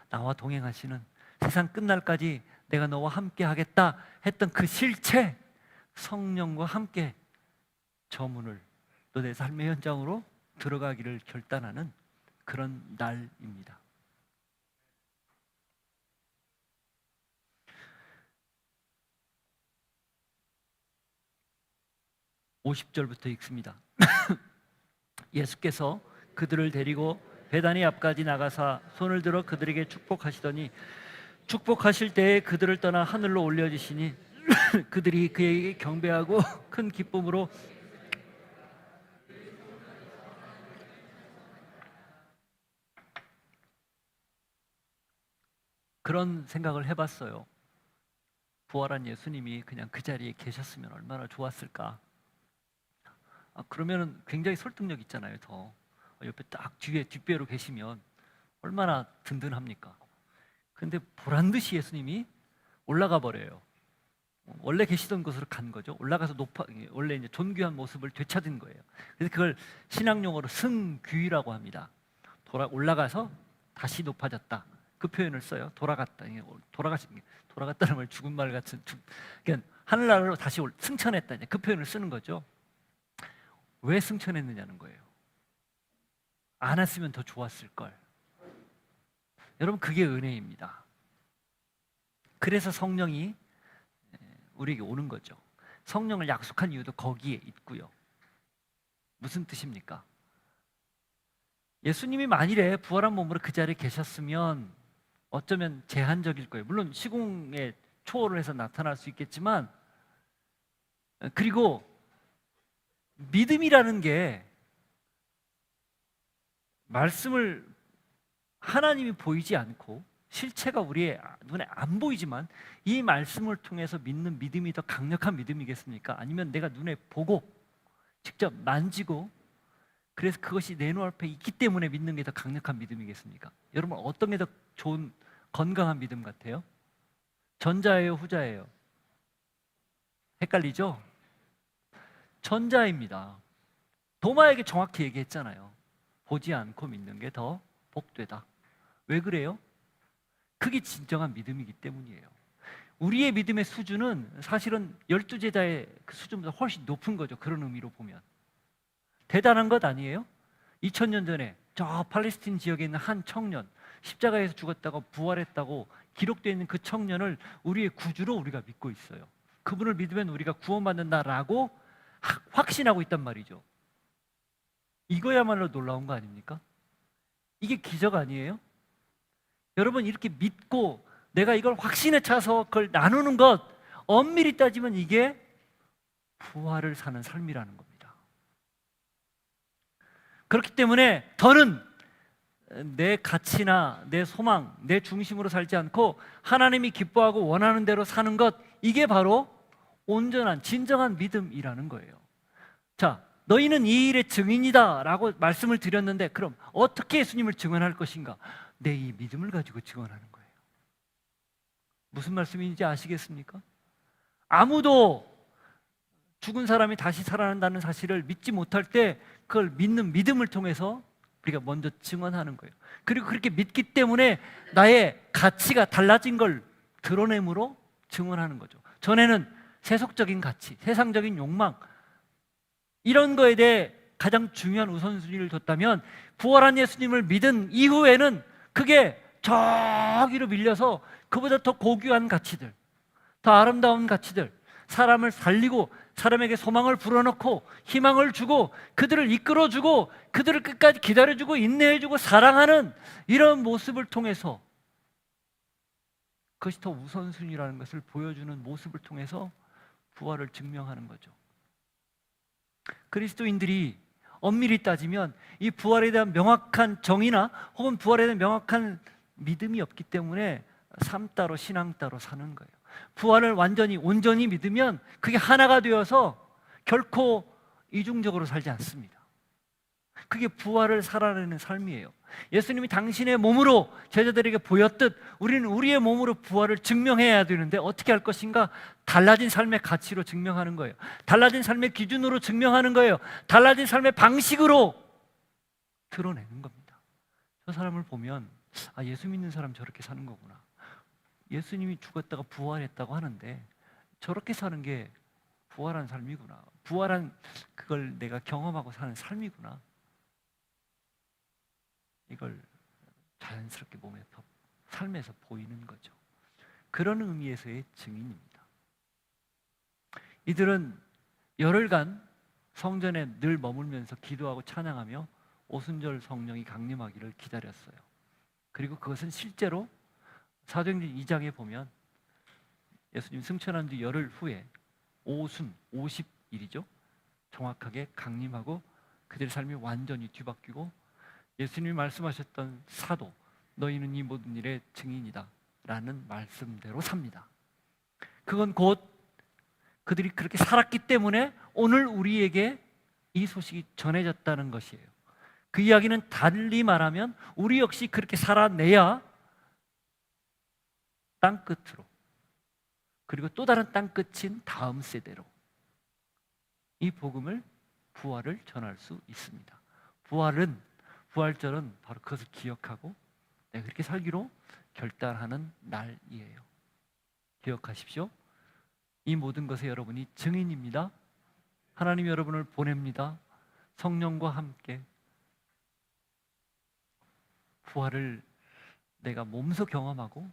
나와 동행하시는, 세상 끝날까지 내가 너와 함께 하겠다 했던 그 실체, 성령과 함께 저 문을 또 내 삶의 현장으로 들어가기를 결단하는 그런 날입니다. (50절부터) 읽습니다. 예수께서 그들을 데리고 베다니 앞까지 나가사 손을 들어 그들에게 축복하시더니 축복하실 때에 그들을 떠나 하늘로 올려지시니 그들이 그에게 경배하고 큰 기쁨으로 그런 생각을 해봤어요. 부활한 예수님이 그냥 그 자리에 계셨으면 얼마나 좋았을까. 그러면 굉장히 설득력 있잖아요. 더 옆에 딱 뒤에 뒷배로 계시면 얼마나 든든합니까? 근데 보란 듯이 예수님이 올라가 버려요. 원래 계시던 곳으로 간 거죠. 올라가서 원래 이제 존귀한 모습을 되찾은 거예요. 그래서 그걸 신학 용어로 승귀라고 합니다. 올라가서 다시 높아졌다. 그 표현을 써요. 돌아갔다. 돌아갔다는 말 죽은 말 같은. 그러니까 하늘나라로 다시 승천했다. 그 표현을 쓰는 거죠. 왜 승천했느냐는 거예요. 안 했으면 더 좋았을 걸. 여러분, 그게 은혜입니다. 그래서 성령이 우리에게 오는 거죠. 성령을 약속한 이유도 거기에 있고요. 무슨 뜻입니까? 예수님이 만일에 부활한 몸으로 그 자리에 계셨으면 어쩌면 제한적일 거예요. 물론 시공에 초월을 해서 나타날 수 있겠지만, 그리고 믿음이라는 게 말씀을 하나님이 보이지 않고 실체가 우리의 눈에 안 보이지만 이 말씀을 통해서 믿는 믿음이 더 강력한 믿음이겠습니까? 아니면 내가 눈에 보고 직접 만지고 그래서 그것이 내 눈앞에 있기 때문에 믿는 게 더 강력한 믿음이겠습니까? 여러분, 어떤 게 더 좋은 건강한 믿음 같아요? 전자예요, 후자예요? 헷갈리죠? 전자입니다. 도마에게 정확히 얘기했잖아요. 보지 않고 믿는 게 더 복되다. 왜 그래요? 그게 진정한 믿음이기 때문이에요. 우리의 믿음의 수준은 사실은 12제자의 그 수준보다 훨씬 높은 거죠. 그런 의미로 보면 대단한 것 아니에요? 2000년 전에 저 팔레스틴 지역에 있는 한 청년, 십자가에서 죽었다고 부활했다고 기록되어 있는 그 청년을 우리의 구주로 우리가 믿고 있어요. 그분을 믿으면 우리가 구원받는다라고 확신하고 있단 말이죠. 이거야말로 놀라운 거 아닙니까? 이게 기적 아니에요? 여러분, 이렇게 믿고 내가 이걸 확신에 차서 그걸 나누는 것, 엄밀히 따지면 이게 부활을 사는 삶이라는 겁니다. 그렇기 때문에 더는 내 가치나 내 소망, 내 중심으로 살지 않고 하나님이 기뻐하고 원하는 대로 사는 것, 이게 바로 온전한 진정한 믿음이라는 거예요. 자, 너희는 이 일의 증인이다 라고 말씀을 드렸는데, 그럼 어떻게 예수님을 증언할 것인가? 내 이 믿음을 가지고 증언하는 거예요. 무슨 말씀인지 아시겠습니까? 아무도 죽은 사람이 다시 살아난다는 사실을 믿지 못할 때 그걸 믿는 믿음을 통해서 우리가 먼저 증언하는 거예요. 그리고 그렇게 믿기 때문에 나의 가치가 달라진 걸 드러내므로 증언하는 거죠. 전에는 세속적인 가치, 세상적인 욕망, 이런 거에 대해 가장 중요한 우선순위를 뒀다면, 부활한 예수님을 믿은 이후에는 그게 저기로 밀려서 그보다 더 고귀한 가치들, 더 아름다운 가치들, 사람을 살리고 사람에게 소망을 불어넣고 희망을 주고 그들을 이끌어주고 그들을 끝까지 기다려주고 인내해주고 사랑하는 이런 모습을 통해서, 그것이 더 우선순위라는 것을 보여주는 모습을 통해서 부활을 증명하는 거죠. 그리스도인들이 엄밀히 따지면 이 부활에 대한 명확한 정의나 혹은 부활에 대한 명확한 믿음이 없기 때문에 삶 따로 신앙 따로 사는 거예요. 부활을 완전히 온전히 믿으면 그게 하나가 되어서 결코 이중적으로 살지 않습니다. 그게 부활을 살아내는 삶이에요. 예수님이 당신의 몸으로 제자들에게 보였듯 우리는 우리의 몸으로 부활을 증명해야 되는데 어떻게 할 것인가? 달라진 삶의 가치로 증명하는 거예요. 달라진 삶의 기준으로 증명하는 거예요. 달라진 삶의 방식으로 드러내는 겁니다. 저 사람을 보면 예수 믿는 사람 저렇게 사는 거구나. 예수님이 죽었다가 부활했다고 하는데 저렇게 사는 게 부활한 삶이구나. 부활한 그걸 내가 경험하고 사는 삶이구나. 이걸 자연스럽게 삶에서 보이는 거죠. 그런 의미에서의 증인입니다. 이들은 열흘간 성전에 늘 머물면서 기도하고 찬양하며 오순절 성령이 강림하기를 기다렸어요. 그리고 그것은 실제로 사도행전 2장에 보면 예수님 승천한 뒤 열흘 후에 오순 50일이죠. 정확하게 강림하고 그들의 삶이 완전히 뒤바뀌고 예수님이 말씀하셨던 사도 너희는 이 모든 일의 증인이다 라는 말씀대로 삽니다. 그건 곧 그들이 그렇게 살았기 때문에 오늘 우리에게 이 소식이 전해졌다는 것이에요. 그 이야기는 달리 말하면 우리 역시 그렇게 살아내야 땅끝으로, 그리고 또 다른 땅끝인 다음 세대로 이 복음을, 부활을 전할 수 있습니다. 부활절은 바로 그것을 기억하고 내가 그렇게 살기로 결단하는 날이에요. 기억하십시오. 이 모든 것에 여러분이 증인입니다. 하나님이 여러분을 보냅니다. 성령과 함께 부활을 내가 몸소 경험하고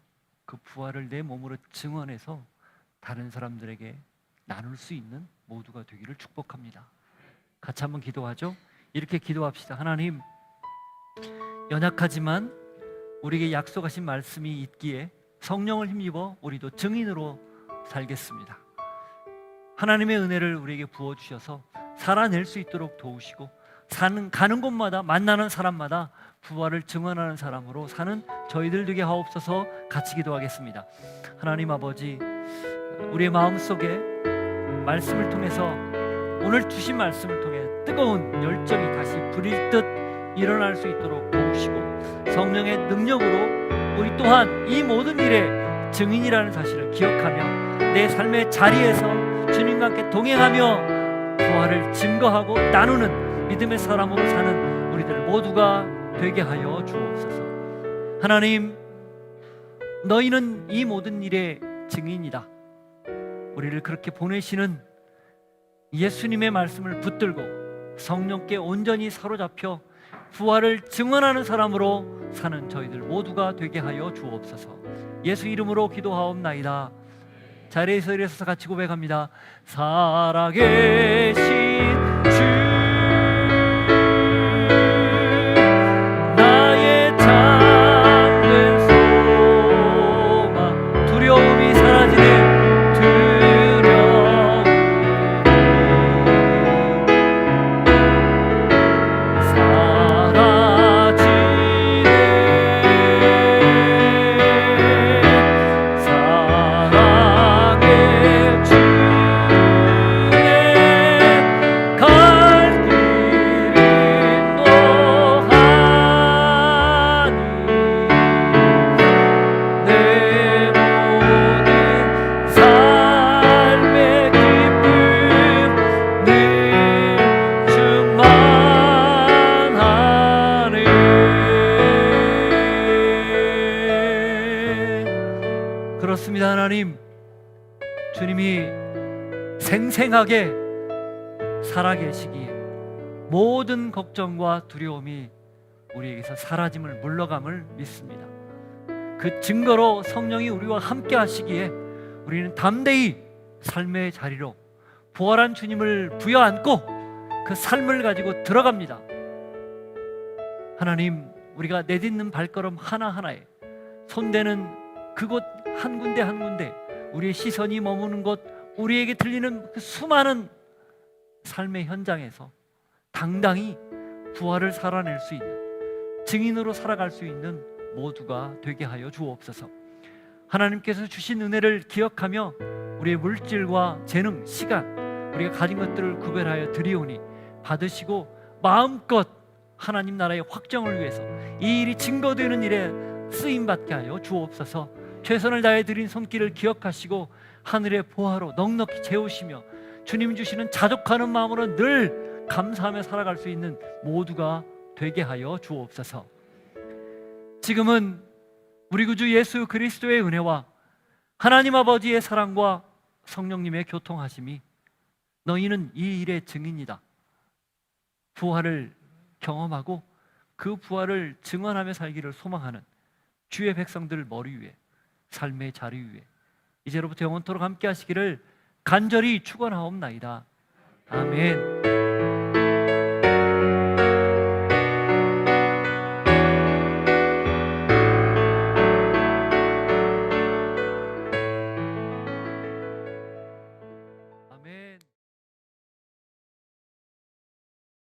그 부활을 내 몸으로 증언해서 다른 사람들에게 나눌 수 있는 모두가 되기를 축복합니다. 같이 한번 기도하죠. 이렇게 기도합시다. 하나님, 연약하지만 우리에게 약속하신 말씀이 있기에 성령을 힘입어 우리도 증인으로 살겠습니다. 하나님의 은혜를 우리에게 부어주셔서 살아낼 수 있도록 도우시고 가는 곳마다 만나는 사람마다 부활을 증언하는 사람으로 사는 저희들 되게 하옵소서. 같이 기도하겠습니다. 하나님 아버지, 우리의 마음속에 말씀을 통해서 오늘 주신 말씀을 통해 뜨거운 열정이 다시 불일 듯 일어날 수 있도록 도우시고 성령의 능력으로 우리 또한 이 모든 일의 증인이라는 사실을 기억하며 내 삶의 자리에서 주님과 함께 동행하며 부활을 증거하고 나누는 믿음의 사람으로 사는 우리들 모두가 되게 하여 주옵소서. 하나님, 너희는 이 모든 일의 증인이다. 우리를 그렇게 보내시는 예수님의 말씀을 붙들고 성령께 온전히 사로잡혀 부활을 증언하는 사람으로 사는 저희들 모두가 되게 하여 주옵소서. 예수 이름으로 기도하옵나이다. 자리에서 일어서서 같이 고백합니다. 살아계신 주, 나의 참된 소망, 두려움이 사라지네. 그렇습니다. 하나님, 주님이 생생하게 살아계시기에 모든 걱정과 두려움이 우리에게서 사라짐을 물러감을 믿습니다. 그 증거로 성령이 우리와 함께 하시기에 우리는 담대히 삶의 자리로 부활한 주님을 부여안고 그 삶을 가지고 들어갑니다. 하나님, 우리가 내딛는 발걸음 하나하나에 손대는 그곳 한 군데 한 군데, 우리의 시선이 머무는 곳, 우리에게 들리는 그 수많은 삶의 현장에서 당당히 부활을 살아낼 수 있는, 증인으로 살아갈 수 있는 모두가 되게 하여 주옵소서. 하나님께서 주신 은혜를 기억하며 우리의 물질과 재능, 시간, 우리가 가진 것들을 구별하여 드리오니 받으시고 마음껏 하나님 나라의 확정을 위해서 이 일이 증거되는 일에 쓰임받게 하여 주옵소서. 최선을 다해 드린 손길을 기억하시고 하늘의 보화로 넉넉히 채우시며 주님 주시는 자족하는 마음으로 늘 감사하며 살아갈 수 있는 모두가 되게 하여 주옵소서. 지금은 우리 구주 예수 그리스도의 은혜와 하나님 아버지의 사랑과 성령님의 교통하심이 너희는 이 일의 증인이다. 부활을 경험하고 그 부활을 증언하며 살기를 소망하는 주의 백성들 머리 위에, 삶의 자리 위에 이제로부터 영원토록 함께 하시기를 간절히 축원하옵나이다. 아멘.